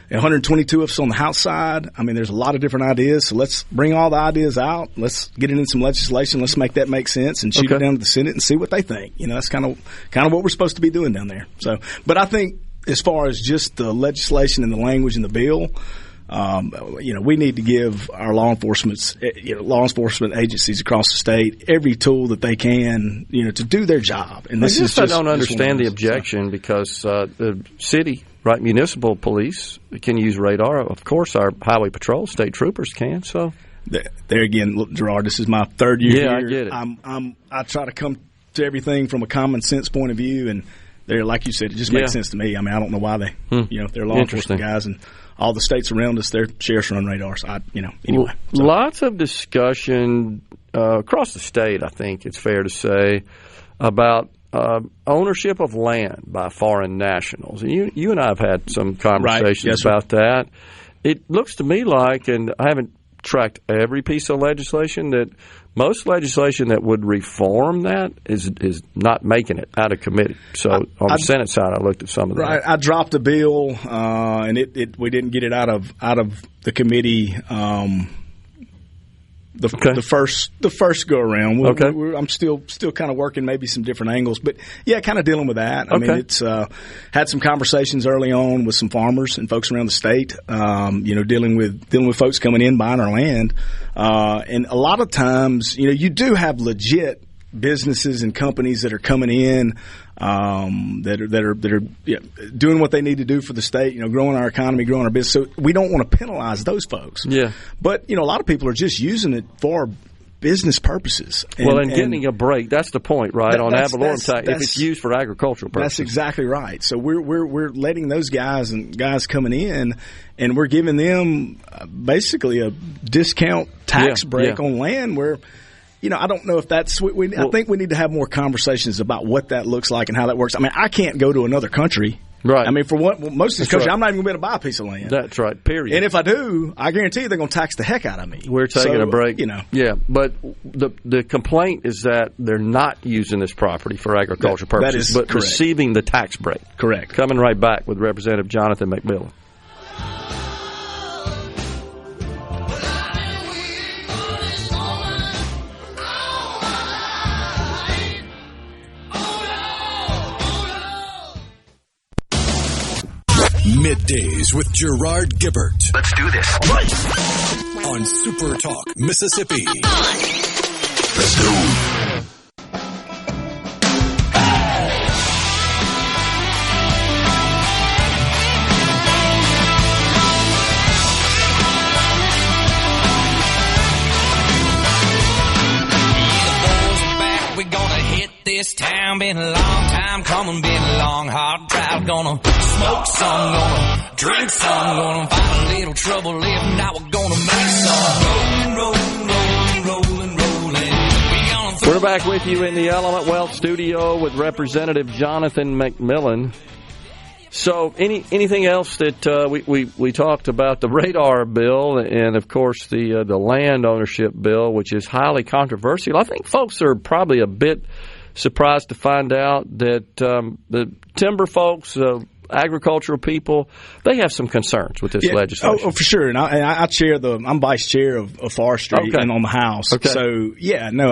122 of us on the House side. I mean, there's a lot of different ideas. So let's bring all the ideas out. Let's get it in some legislation. Let's make that make sense and shoot it down to the Senate and see what they think. That's kind of what we're supposed to be doing down there. So, but I think as far as just the legislation and the language in the bill, we need to give our law enforcement agencies across the state every tool that they can, to do their job. And this is I don't understand the objection because the city. Right, municipal police can use radar. Of course, our highway patrol, state troopers can. So, there again, look, Gerard, this is my third year here. I get it. I try to come to everything from a common sense point of view, and there, like you said, it just makes sense to me. I mean, I don't know why they're law enforcement guys, and all the states around us, their sheriffs run radars. Anyway. So. Lots of discussion across the state. I think it's fair to say about. Ownership of land by foreign nationals. And you and I have had some conversations about that. It looks to me like, and I haven't tracked every piece of legislation, that most legislation that would reform that is not making it out of committee. So on the Senate side, I looked at some of that. Right, I dropped a bill, and we didn't get it out of the committee. The first go around. I'm still kind of working maybe some different angles, but kind of dealing with that. I mean, it's had some conversations early on with some farmers and folks around the state. Dealing with folks coming in buying our land, and a lot of times, you do have legit businesses and companies that are coming in. That are doing what they need to do for the state, growing our economy, growing our business. So we don't want to penalize those folks. Yeah. But, a lot of people are just using it for business purposes. And getting a break, that's the point, right? On ad valorem tax, if it's used for agricultural purposes. That's exactly right. So we're letting those guys coming in, and we're giving them basically a discount tax break on land where – I don't know if that's. I think we need to have more conversations about what that looks like and how that works. I mean, I can't go to another country. Right. I mean, for most of these countries, I'm not even going to be able to buy a piece of land. That's right. Period. And if I do, I guarantee you they're going to tax the heck out of me. We're taking a break. Yeah, but the complaint is that they're not using this property for agricultural purposes, but correct. Receiving the tax break. Correct. Coming right back with Representative Jonathan McMillan. Middays with Gerard Gibert. Let's do this. On SuperTalk, Mississippi. Let's go. This town been a long time coming, been a long hard drive. Gonna smoke some, gonna drink some, gonna find a little trouble if not, we're gonna make some rolling. We're back with you in the Element Wealth studio with Representative Jonathan McMillan. So, anything else that we talked about? The radar bill and, of course, the land ownership bill, which is highly controversial. I think folks are probably a bit surprised to find out that the timber folks, agricultural people, they have some concerns with this legislation. Oh, for sure. And I'm vice chair of forestry and on the House. Okay. So,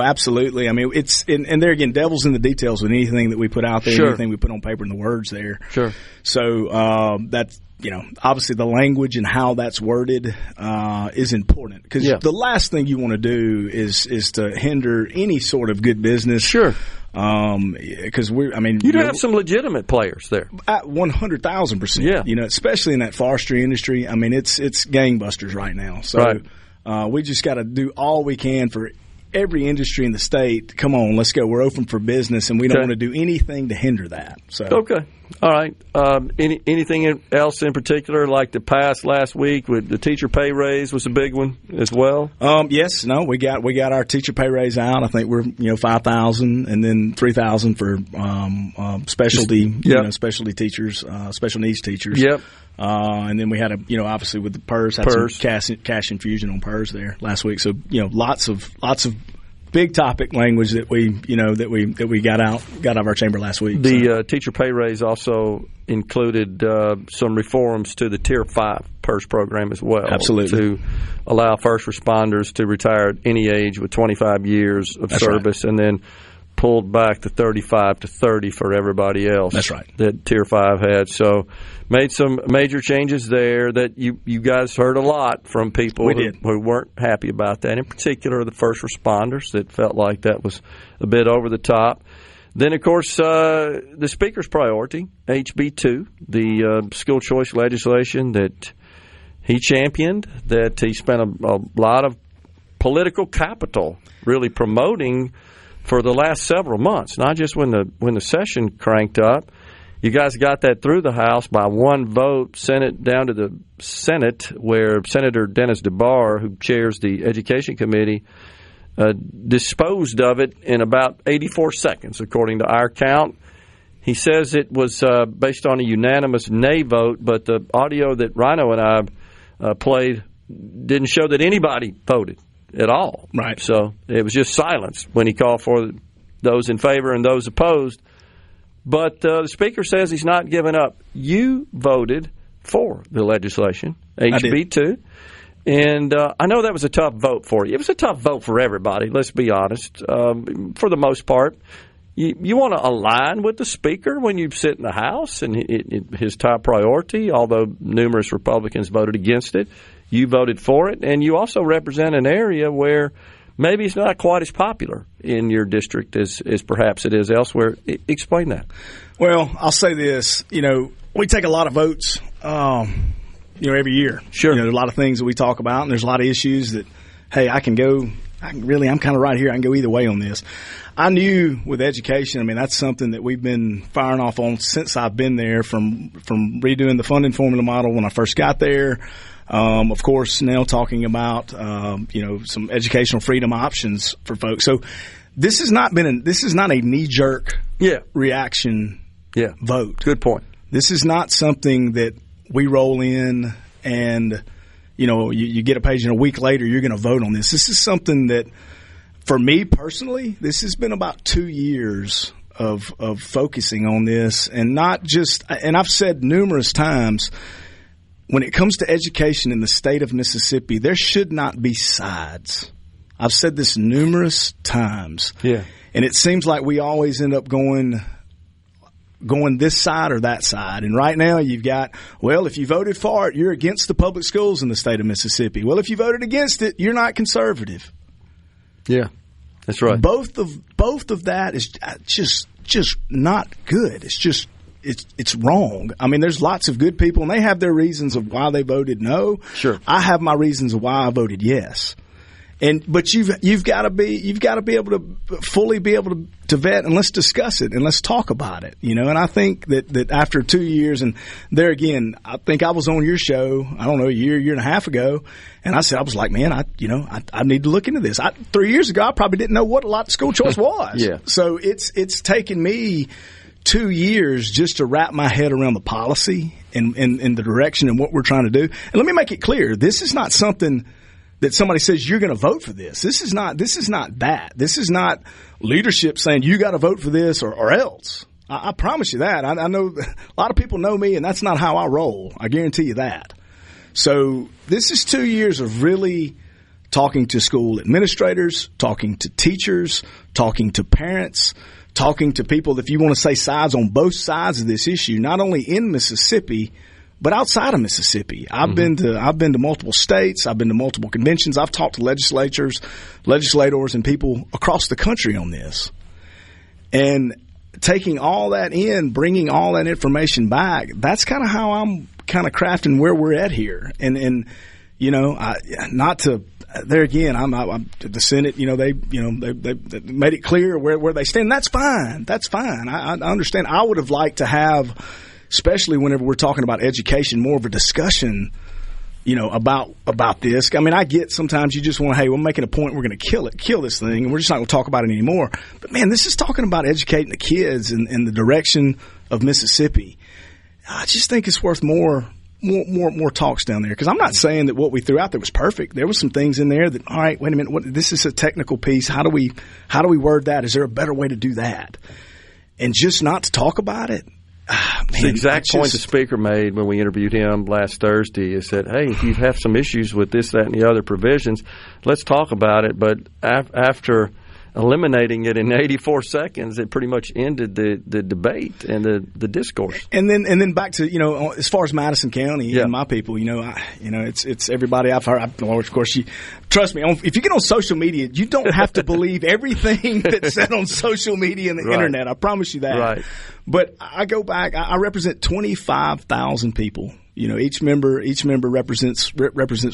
absolutely. I mean, it's and there again, devil's in the details with anything that we put out there, anything we put on paper and the words there. Sure. So that's obviously the language and how that's worded is important because the last thing you want to do is to hinder any sort of good business. Sure. Because you have some legitimate players there. At 100,000%. Yeah. Especially in that forestry industry. I mean, it's gangbusters right now. So we just got to do all we can for every industry in the state, come on, let's go. We're open for business, and we don't want to do anything to hinder that. So okay. All right. Anything else in particular, like the past last week with the teacher pay raise was a big one as well? Yes. No, we got our teacher pay raise out. I think we're $5,000 and then $3,000 for specialty specialty teachers, special needs teachers. Yep. And then we had obviously with the PERS, had some cash infusion on PERS there last week. So lots of big topic language that we got out of our chamber last week. The teacher pay raise also included some reforms to the Tier 5 PERS program as well. Absolutely. To allow first responders to retire at any age with 25 years of service, and then pulled back to 35 to 30 for everybody else. That's right. That Tier 5 had. So made some major changes there that you guys heard a lot from people who weren't happy about that, in particular the first responders that felt like that was a bit over the top. Then, of course, the Speaker's priority, HB 2, the school choice legislation that he championed, that he spent a lot of political capital really promoting for the last several months, not just when the session cranked up. You guys got that through the House by one vote, sent it down to the Senate, where Senator Dennis DeBar, who chairs the Education Committee, disposed of it in about 84 seconds, according to our count. He says it was based on a unanimous nay vote, but the audio that Rhino and I played didn't show that anybody voted at all. Right. So it was just silence when he called for those in favor and those opposed. But the Speaker says he's not giving up. You voted for the legislation, HB 2. And I know that was a tough vote for you. It was a tough vote for everybody, let's be honest. For the most part, you want to align with the Speaker when you sit in the House, and his top priority, although numerous Republicans voted against it, you voted for it, and you also represent an area where maybe it's not quite as popular in your district as perhaps it is elsewhere. Explain that. Well, I'll say this. We take a lot of votes, every year. Sure. There's a lot of things that we talk about, and there's a lot of issues that, hey, I'm kind of right here. I can go either way on this. I knew with education, that's something that we've been firing off on since I've been there, from redoing the funding formula model when I first got there. Of course, now talking about some educational freedom options for folks. So this is not a knee-jerk reaction vote. Good point. This is not something that we roll in and you get a page and a week later you're going to vote on this. This is something that, for me personally, this has been about 2 years of focusing on this, and not just. And I've said numerous times, when it comes to education in the state of Mississippi, there should not be sides. I've said this numerous times. Yeah. And it seems like we always end up going this side or that side. And right now you've got, well, if you voted for it, you're against the public schools in the state of Mississippi. Well, if you voted against it, you're not conservative. Yeah, that's right. Both of that is just not good. It's just it's wrong. There's lots of good people, and they have their reasons of why they voted no. Sure. I have my reasons of why I voted yes. But you've got to be able to fully be able to vet, and let's discuss it and let's talk about it. And I think that after 2 years, and there again, I think I was on your show, I don't know, a year and a half ago, and I was like, man, I need to look into this. 3 years ago, I probably didn't know what a lot of school choice was. Yeah. So it's taken me 2 years just to wrap my head around the policy and the direction and what we're trying to do. And let me make it clear, this is not something that somebody says you're going to vote for this. This is not that. This is not leadership saying you got to vote for this or else. I promise you that. I know a lot of people know me, and that's not how I roll. I guarantee you that. So this is 2 years of really talking to school administrators, talking to teachers, talking to parents, talking to people, if you want to say sides on both sides of this issue, not only in Mississippi, but outside of Mississippi. I've been to multiple states. I've been to multiple conventions. I've talked to legislators, and people across the country on this. And taking all that in, bringing all that information back, that's kind of how I'm kind of crafting where we're at here. And not to. There again, I'm the Senate. They made it clear where they stand. That's fine. That's fine. I understand. I would have liked to have, especially whenever we're talking about education, more of a discussion, about this. I mean, I get sometimes you just want to, hey, we're making a point, we're going to kill this thing, and we're just not going to talk about it anymore. But man, this is talking about educating the kids in the direction of Mississippi. I just think it's worth more talks down there, because I'm not saying that what we threw out there was perfect. There was some things in there that, all right, wait a minute, this is a technical piece. How do we word that? Is there a better way to do that? And just not to talk about it. Man, the exact point the speaker made when we interviewed him last Thursday is that, hey, if you have some issues with this, that, and the other provisions, let's talk about it. But after eliminating it in 84 seconds, it pretty much ended the debate and the discourse. And then back to, as far as Madison County and my people, it's everybody I've heard. Of course, trust me, if you get on social media, you don't have to believe everything that's said on social media and the internet. I promise you that. Right. But I go back, I represent 25,000 people. Each member represents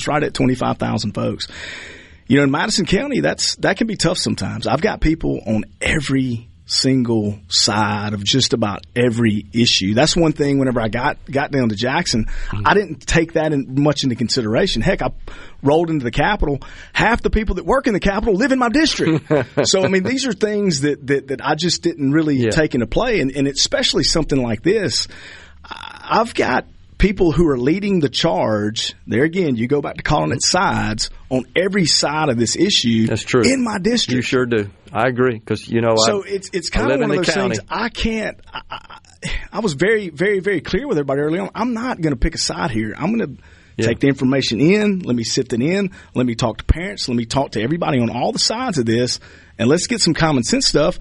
right at 25,000 folks. In Madison County, that can be tough sometimes. I've got people on every single side of just about every issue. That's one thing. Whenever I got down to Jackson, I didn't take that much into consideration. Heck, I rolled into the Capitol. Half the people that work in the Capitol live in my district. So, I mean, these are things that I just didn't really take into play. And especially something like this, I've got people who are leading the charge. There again, you go back to calling it sides on every side of this issue. That's true. In my district. You sure do. I agree, because So it's kind of one of those things. I can't. I was very, very, very clear with everybody early on. I'm not going to pick a side here. I'm going to take the information in. Let me sift it in. Let me talk to parents. Let me talk to everybody on all the sides of this, and let's get some common sense stuff.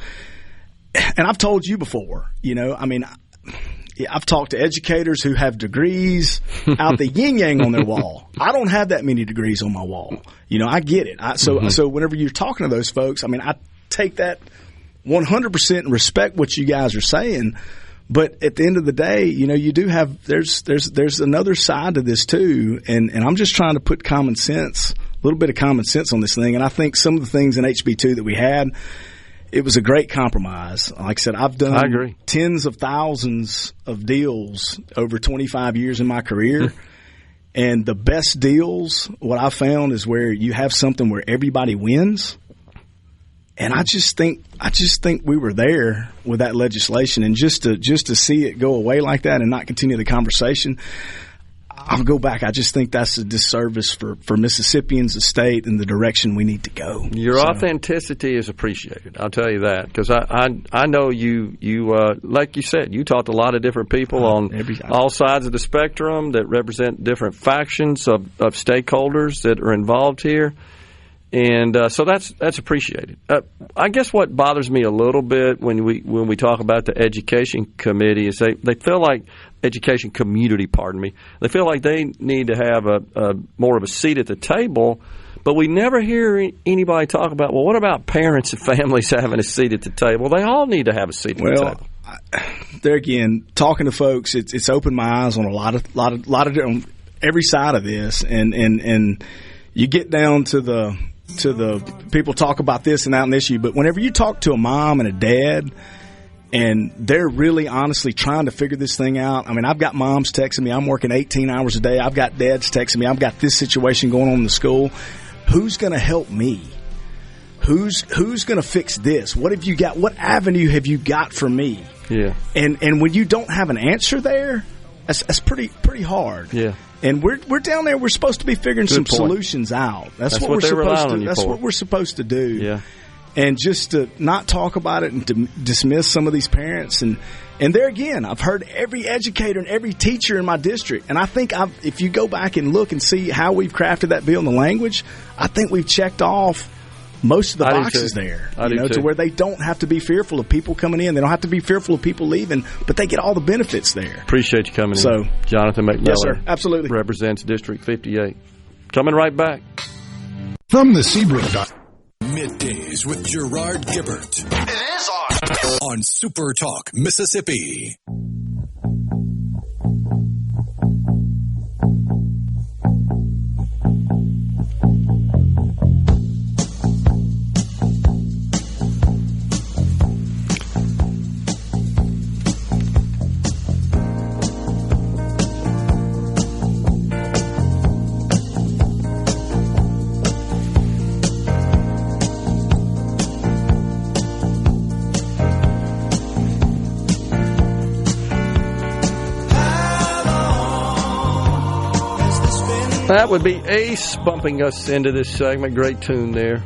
And I've told you before. I've talked to educators who have degrees out the yin-yang on their wall. I don't have that many degrees on my wall. I get it. So whenever you're talking to those folks, I take that 100% and respect what you guys are saying. But at the end of the day, you do have there's another side to this too, and I'm just trying to put common sense, a little bit of common sense on this thing. And I think some of the things in HB2 that we had, it was a great compromise. Like I said, I've done tens of thousands of deals over 25 years in my career. And the best deals, what I found, is where you have something where everybody wins. And I just think we were there with that legislation. And just to see it go away like that and not continue the conversation, I'll go back. I just think that's a disservice for Mississippians, the state, and the direction we need to go. Your authenticity is appreciated. I'll tell you that, because I know you like you said, you talked to a lot of different people on all sides of the spectrum that represent different factions of stakeholders that are involved here, and so that's appreciated. I guess what bothers me a little bit when we talk about the education committee is they feel like. Education community, pardon me. They feel like they need to have a more of a seat at the table, but we never hear anybody talk about, well, what about parents and families having a seat at the table? They all need to have a seat at the table. There again, talking to folks, it's opened my eyes on a lot of on every side of this, and you get down to the people talk about this and that and issue, but whenever you talk to a mom and a dad, and they're really honestly trying to figure this thing out. I've got moms texting me. I'm working 18 hours a day. I've got dads texting me. I've got this situation going on in the school. Who's going to help me? Who's going to fix this? What have you got? What avenue have you got for me? Yeah. And when you don't have an answer there, that's pretty hard. Yeah. And we're down there. We're supposed to be figuring some solutions out. That's what we're supposed to. That's what we're supposed to do. Yeah. And just to not talk about it and to dismiss some of these parents. And there again, I've heard every educator and every teacher in my district. And I think if you go back and look and see how we've crafted that bill in the language, I think we've checked off most of the boxes there. To where they don't have to be fearful of people coming in. They don't have to be fearful of people leaving, but they get all the benefits there. Appreciate you coming in. Jonathan McMillan. Yes, sir. Absolutely. Represents District 58. Coming right back. From the Seabrook Middays with Gerard Gibert. It is on SuperTalk Mississippi. That would be Ace bumping us into this segment. Great tune there.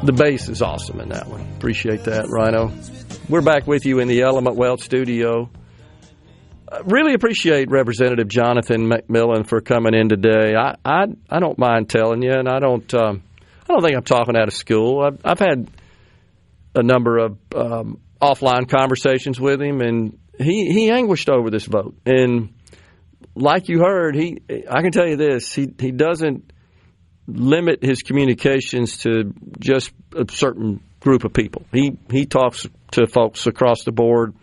The bass is awesome in that one. Appreciate that, Rhino. We're back with you in the Element Wealth studio. Really appreciate Representative Jonathan McMillan for coming in today. I don't mind telling you, and I don't think I'm talking out of school. I've had a number of offline conversations with him, and he anguished over this vote. And like you heard, I can tell you this: he doesn't limit his communications to just a certain group of people. He talks to folks across the board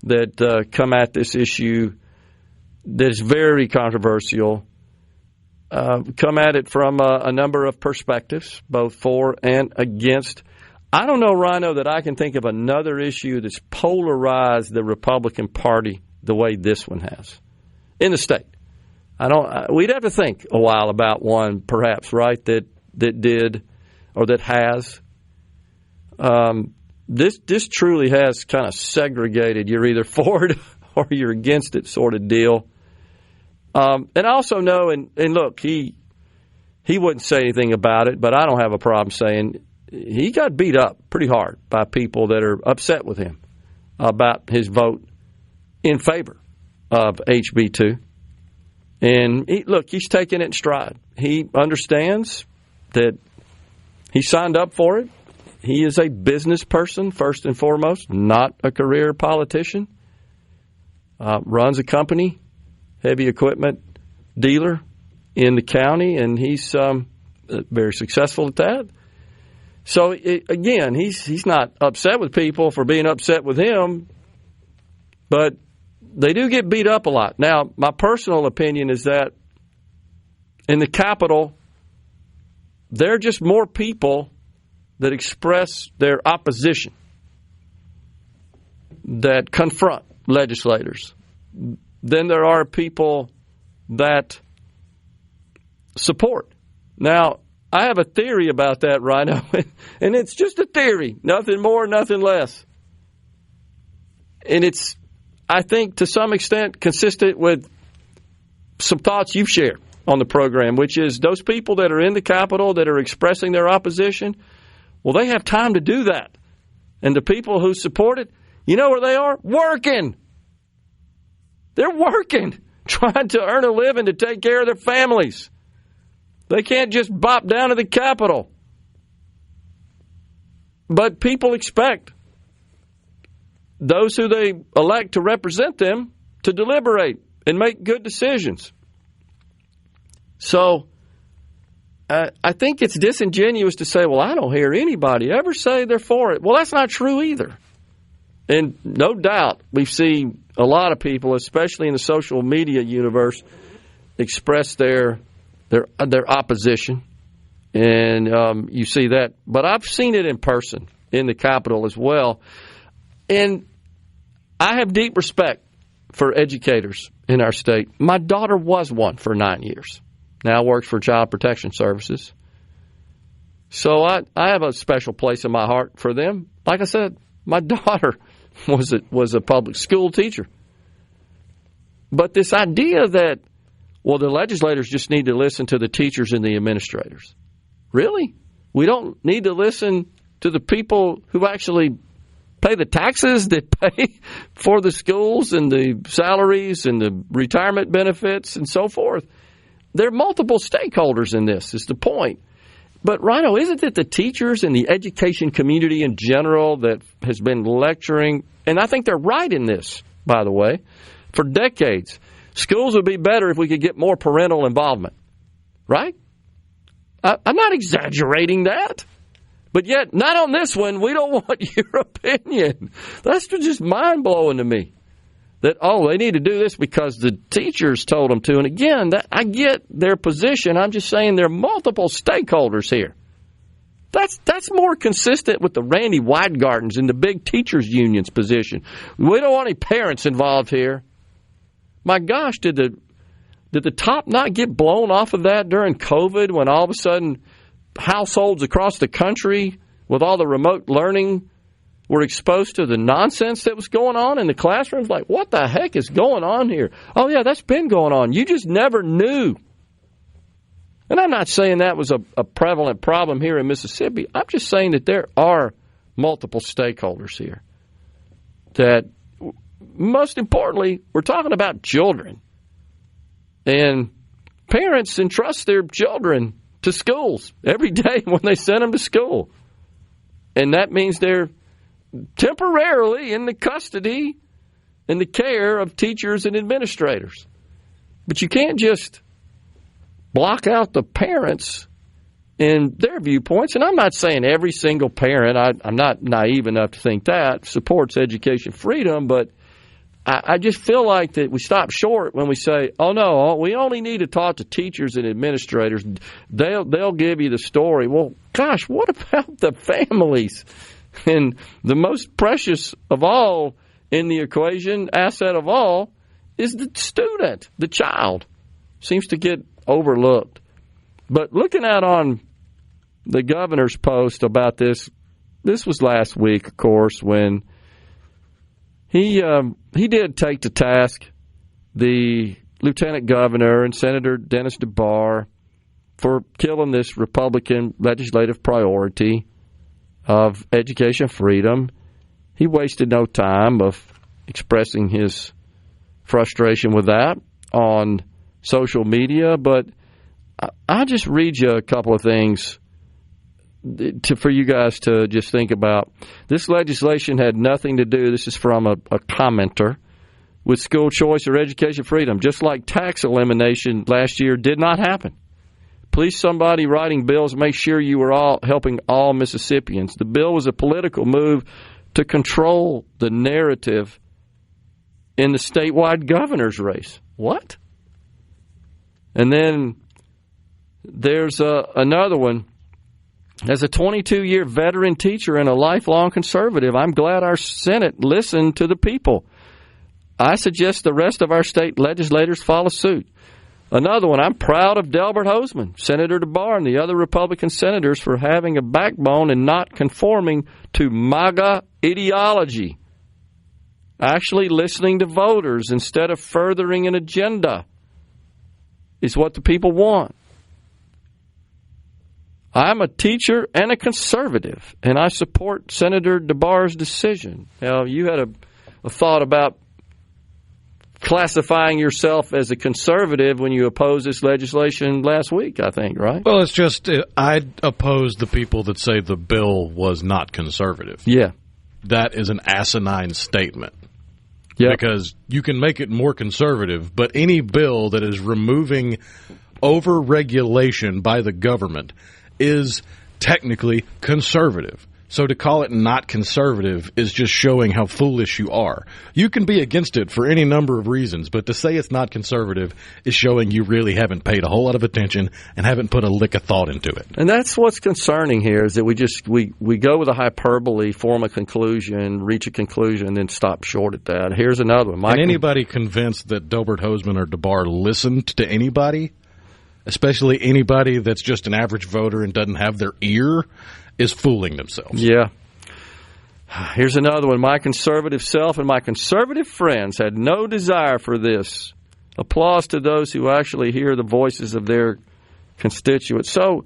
that come at this issue that is very controversial, come at it from a number of perspectives, both for and against. I don't know, Rhino, that I can think of another issue that's polarized the Republican Party the way this one has in the state. We'd have to think a while about one, perhaps, right, that did or that has. This truly has kind of segregated. You're either for it or you're against it, sort of deal. And I also know, and look, he wouldn't say anything about it, but I don't have a problem saying he got beat up pretty hard by people that are upset with him about his vote in favor of HB2. And he's taking it in stride. He understands that he signed up for it. He is a business person, first and foremost, not a career politician. Runs a company, heavy equipment dealer in the county, and he's very successful at that. So, again, he's not upset with people for being upset with him, but they do get beat up a lot. Now, my personal opinion is that in the Capitol, there are just more people that express their opposition, that confront legislators, than there are people that support. Now, I have a theory about that, Rhino, and it's just a theory, nothing more, nothing less. And it's, I think, to some extent consistent with some thoughts you've shared on the program, which is those people that are in the Capitol that are expressing their opposition, well, they have time to do that. And the people who support it, you know where they are? Working. They're working, trying to earn a living to take care of their families. They can't just bop down to the Capitol. But people expect those who they elect to represent them to deliberate and make good decisions. So I think it's disingenuous to say, well, I don't hear anybody ever say they're for it. Well, that's not true either. And no doubt we've seen a lot of people, especially in the social media universe, express their opposition. And you see that. But I've seen it in person in the Capitol as well. And I have deep respect for educators in our state. My daughter was one for 9 years. Now works for Child Protection Services. So I have a special place in my heart for them. Like I said, my daughter was a public school teacher. But this idea that, well, the legislators just need to listen to the teachers and the administrators. Really? We don't need to listen to the people who actually pay the taxes that pay for the schools and the salaries and the retirement benefits and so forth. There are multiple stakeholders in this, is the point. But, Rhino, isn't it the teachers and the education community in general that has been lecturing, and I think they're right in this, by the way, for decades. Schools would be better if we could get more parental involvement, right? I'm not exaggerating that. But yet, not on this one, we don't want your opinion. That's just mind-blowing to me. That, they need to do this because the teachers told them to. And again, I get their position. I'm just saying there are multiple stakeholders here. That's more consistent with the Randy Weidgartens and the big teachers unions position. We don't want any parents involved here. My gosh, did the top not get blown off of that during COVID when all of a sudden households across the country with all the remote learning were exposed to the nonsense that was going on in the classrooms. Like, what the heck is going on here? Oh, yeah, that's been going on. You just never knew. And I'm not saying that was a prevalent problem here in Mississippi. I'm just saying that there are multiple stakeholders here. That, most importantly, we're talking about children. And parents entrust their children to schools every day when they send them to school. And that means they're temporarily in the custody and the care of teachers and administrators. But you can't just block out the parents and their viewpoints. And I'm not saying every single parent, I'm not naive enough to think that, supports education freedom, but I just feel like that we stop short when we say, oh, no, we only need to talk to teachers and administrators. They'll give you the story. Well, gosh, what about the families? And the most precious of all in the equation, asset of all, is the student, the child. Seems to get overlooked. But looking out on the governor's post about this was last week, of course, when he did take to task the lieutenant governor and Senator Dennis DeBar for killing this Republican legislative priority of education freedom. He wasted no time of expressing his frustration with that on social media, but I'll just read you a couple of things for you guys to just think about. This legislation had nothing to do, this is from a commenter, with school choice or education freedom, just like tax elimination last year did not happen. Please, somebody writing bills, make sure you are all helping all Mississippians. The bill was a political move to control the narrative in the statewide governor's race. What? And then there's another one. As a 22-year veteran teacher and a lifelong conservative, I'm glad our Senate listened to the people. I suggest the rest of our state legislators follow suit. Another one, I'm proud of Delbert Hosemann, Senator DeBar, and the other Republican senators for having a backbone and not conforming to MAGA ideology. Actually listening to voters instead of furthering an agenda is what the people want. I'm a teacher and a conservative, and I support Senator DeBar's decision. Now, you had a thought about classifying yourself as a conservative when you opposed this legislation last week, I think, right? Well, it's just I oppose the people that say the bill was not conservative. Yeah. That is an asinine statement. Yeah. Because you can make it more conservative, but any bill that is removing over-regulation by the government is technically conservative. So to call it not conservative is just showing how foolish you are. You can be against it for any number of reasons, but to say it's not conservative is showing you really haven't paid a whole lot of attention and haven't put a lick of thought into it. And that's what's concerning here is that we go with a hyperbole, form a conclusion, reach a conclusion, and then stop short at that. Here's another one. And anybody convinced that Delbert Hosemann or DeBar listened to anybody, especially anybody that's just an average voter and doesn't have their ear, is fooling themselves. Yeah. Here's another one. My conservative self and my conservative friends had no desire for this. Applause to those who actually hear the voices of their constituents. So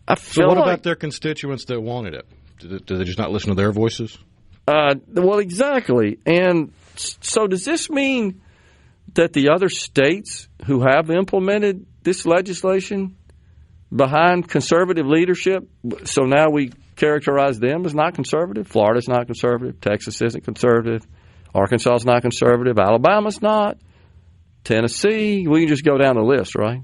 what about their constituents that wanted it? Do they just not listen to their voices? Well, exactly. And so does this mean that the other states who have implemented this legislation behind conservative leadership, so now we characterize them as not conservative? Florida's not conservative. Texas isn't conservative. Arkansas's not conservative. Alabama's not. Tennessee, we can just go down the list, right?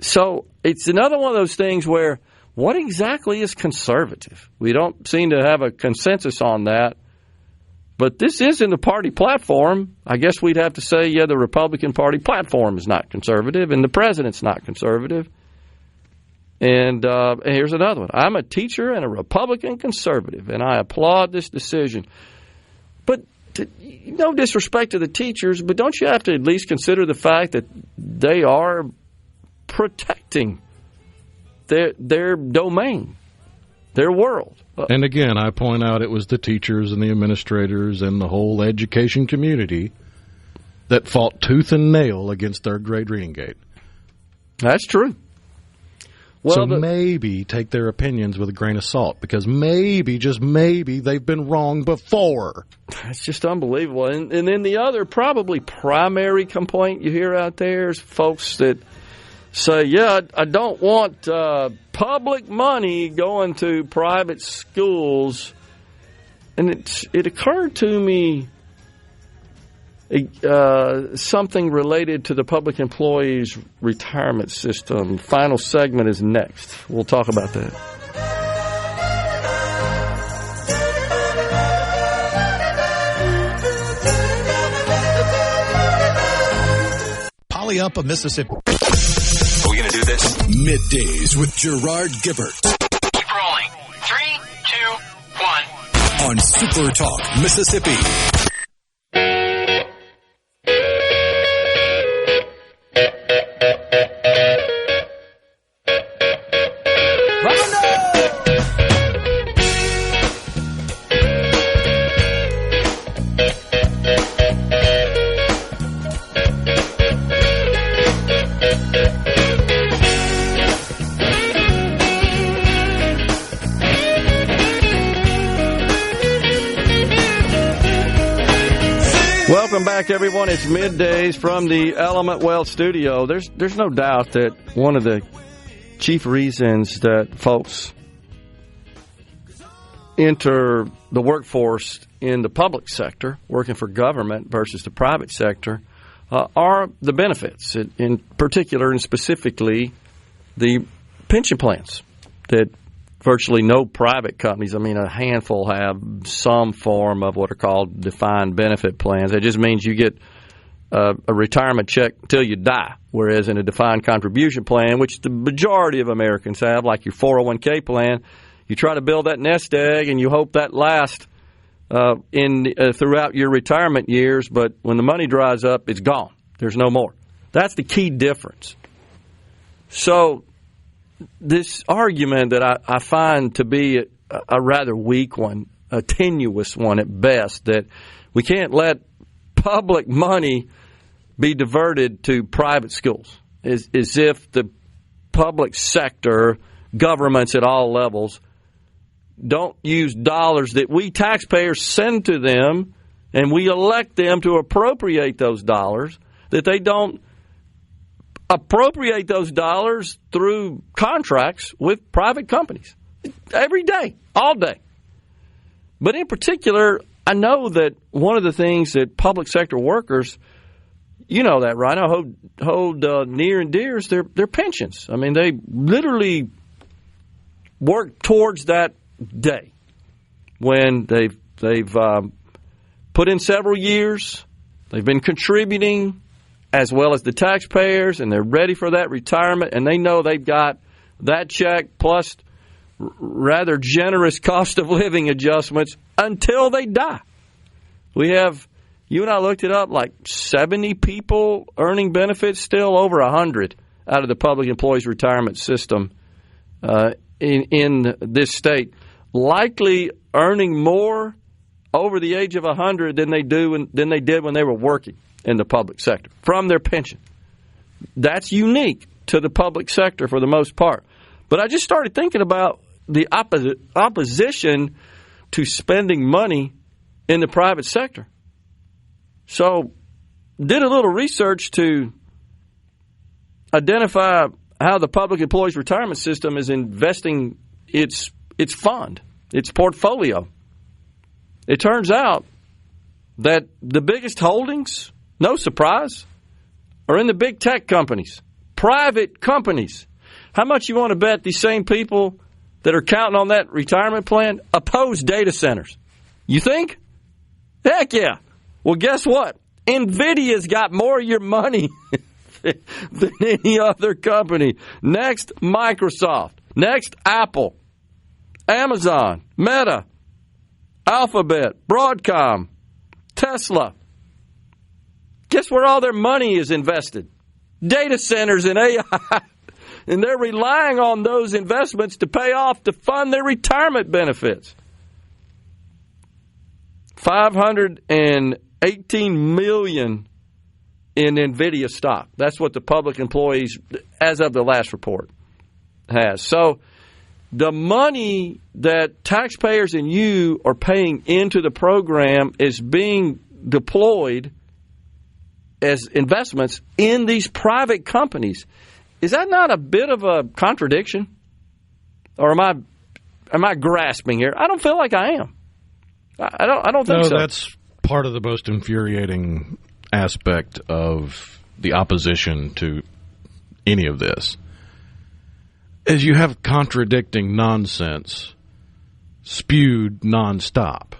So it's another one of those things where what exactly is conservative? We don't seem to have a consensus on that. But this is in the party platform. I guess we'd have to say, yeah, the Republican Party platform is not conservative, and the president's not conservative. And here's another one. I'm a teacher and a Republican conservative, and I applaud this decision. But no disrespect to the teachers, but don't you have to at least consider the fact that they are protecting their domain, their world? And again, I point out it was the teachers and the administrators and the whole education community that fought tooth and nail against third-grade reading gate. That's true. Well, so maybe take their opinions with a grain of salt, because maybe, just maybe, they've been wrong before. It's just unbelievable. And then the other probably primary complaint you hear out there is folks that say, yeah, I don't want public money going to private schools. And it occurred to me something related to the public employees retirement system. Final segment is next. We'll talk about that. Poly up of Mississippi. Are we going to do this? Middays with Gerard Gibert. Keep rolling. 3, 2, 1. On SuperTalk Mississippi. Welcome back, everyone. It's Middays from the Element Wealth Studio. There's no doubt that one of the chief reasons that folks enter the workforce in the public sector, working for government versus the private sector, are the benefits, in particular and specifically the pension plans that virtually no private companies, I mean a handful, have some form of what are called defined benefit plans. It just means you get a retirement check until you die, whereas in a defined contribution plan, which the majority of Americans have, like your 401k plan, you try to build that nest egg and you hope that lasts throughout your retirement years, but when the money dries up, it's gone. There's no more. That's the key difference. So this argument that I find to be a rather weak one, a tenuous one at best, that we can't let public money be diverted to private schools, as if the public sector, governments at all levels, don't use dollars that we taxpayers send to them and we elect them to appropriate those dollars, that they don't appropriate those dollars through contracts with private companies every day, all day. But in particular, I know that one of the things that public sector workers, you know that, right? I hold near and dear is their pensions. I mean, they literally work towards that day when they've put in several years, they've been contributing, as well as the taxpayers, and they're ready for that retirement, and they know they've got that check plus rather generous cost of living adjustments until they die. We have, you and I looked it up, like 70 people earning benefits still, over 100 out of the public employees retirement system in this state, likely earning more over the age of 100 than they did when they were working in the public sector from their pension. That's unique to the public sector for the most part. But I just started thinking about the opposition to spending money in the private sector. So did a little research to identify how the public employees retirement system is investing its fund, its portfolio. It turns out that the biggest holdings, no surprise, are in the big tech companies, private companies. How much you want to bet these same people that are counting on that retirement plan oppose data centers? You think? Heck yeah. Well, guess what? NVIDIA's got more of your money than any other company. Next, Microsoft. Next, Apple. Amazon. Meta. Alphabet. Broadcom. Tesla. Guess where all their money is invested? Data centers and AI. And they're relying on those investments to pay off to fund their retirement benefits. $518 million in NVIDIA stock. That's what the public employees, as of the last report, has. So the money that taxpayers and you are paying into the program is being deployed as investments in these private companies. Is that not a bit of a contradiction? Or am I grasping here? I don't feel like I am. I don't think so. No, that's part of the most infuriating aspect of the opposition to any of this. Is you have contradicting nonsense spewed nonstop.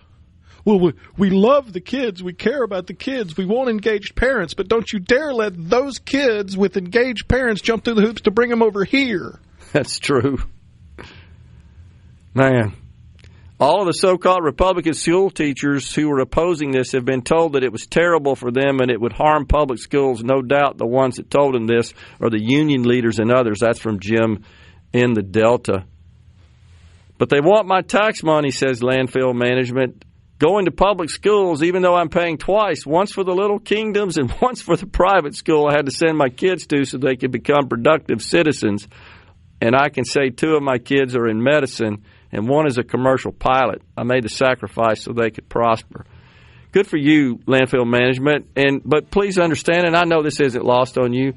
Well, we love the kids. We care about the kids. We want engaged parents, but don't you dare let those kids with engaged parents jump through the hoops to bring them over here. That's true. Man, all of the so-called Republican school teachers who were opposing this have been told that it was terrible for them and it would harm public schools. No doubt the ones that told them this are the union leaders and others. That's from Jim in the Delta. But they want my tax money, says landfill management. Going to public schools, even though I'm paying twice, once for the little kingdoms and once for the private school I had to send my kids to so they could become productive citizens. And I can say 2 of my kids are in medicine and 1 is a commercial pilot. I made the sacrifice so they could prosper. Good for you, landfill management. But please understand, and I know this isn't lost on you,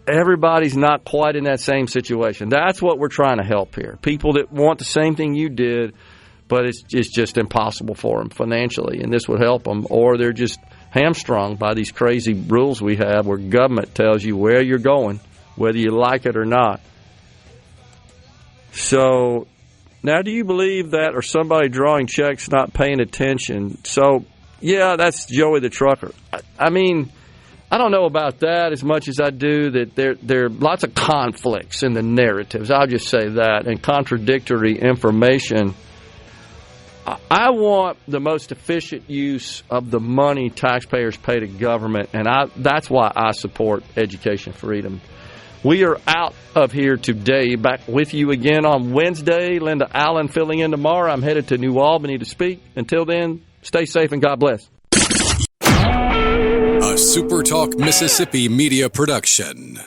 everybody's not quite in that same situation. That's what we're trying to help here. People that want the same thing you did, but it's just impossible for them financially, and this would help them. Or they're just hamstrung by these crazy rules we have where government tells you where you're going, whether you like it or not. So now, do you believe that, or somebody drawing checks not paying attention? So, yeah, that's Joey the trucker. I mean, I don't know about that as much as I do that there are lots of conflicts in the narratives. I'll just say that, and contradictory information. I want the most efficient use of the money taxpayers pay to government, and that's why I support education freedom. We are out of here today. Back with you again on Wednesday. Linda Allen filling in tomorrow. I'm headed to New Albany to speak. Until then, stay safe and God bless. A SuperTalk Mississippi media production.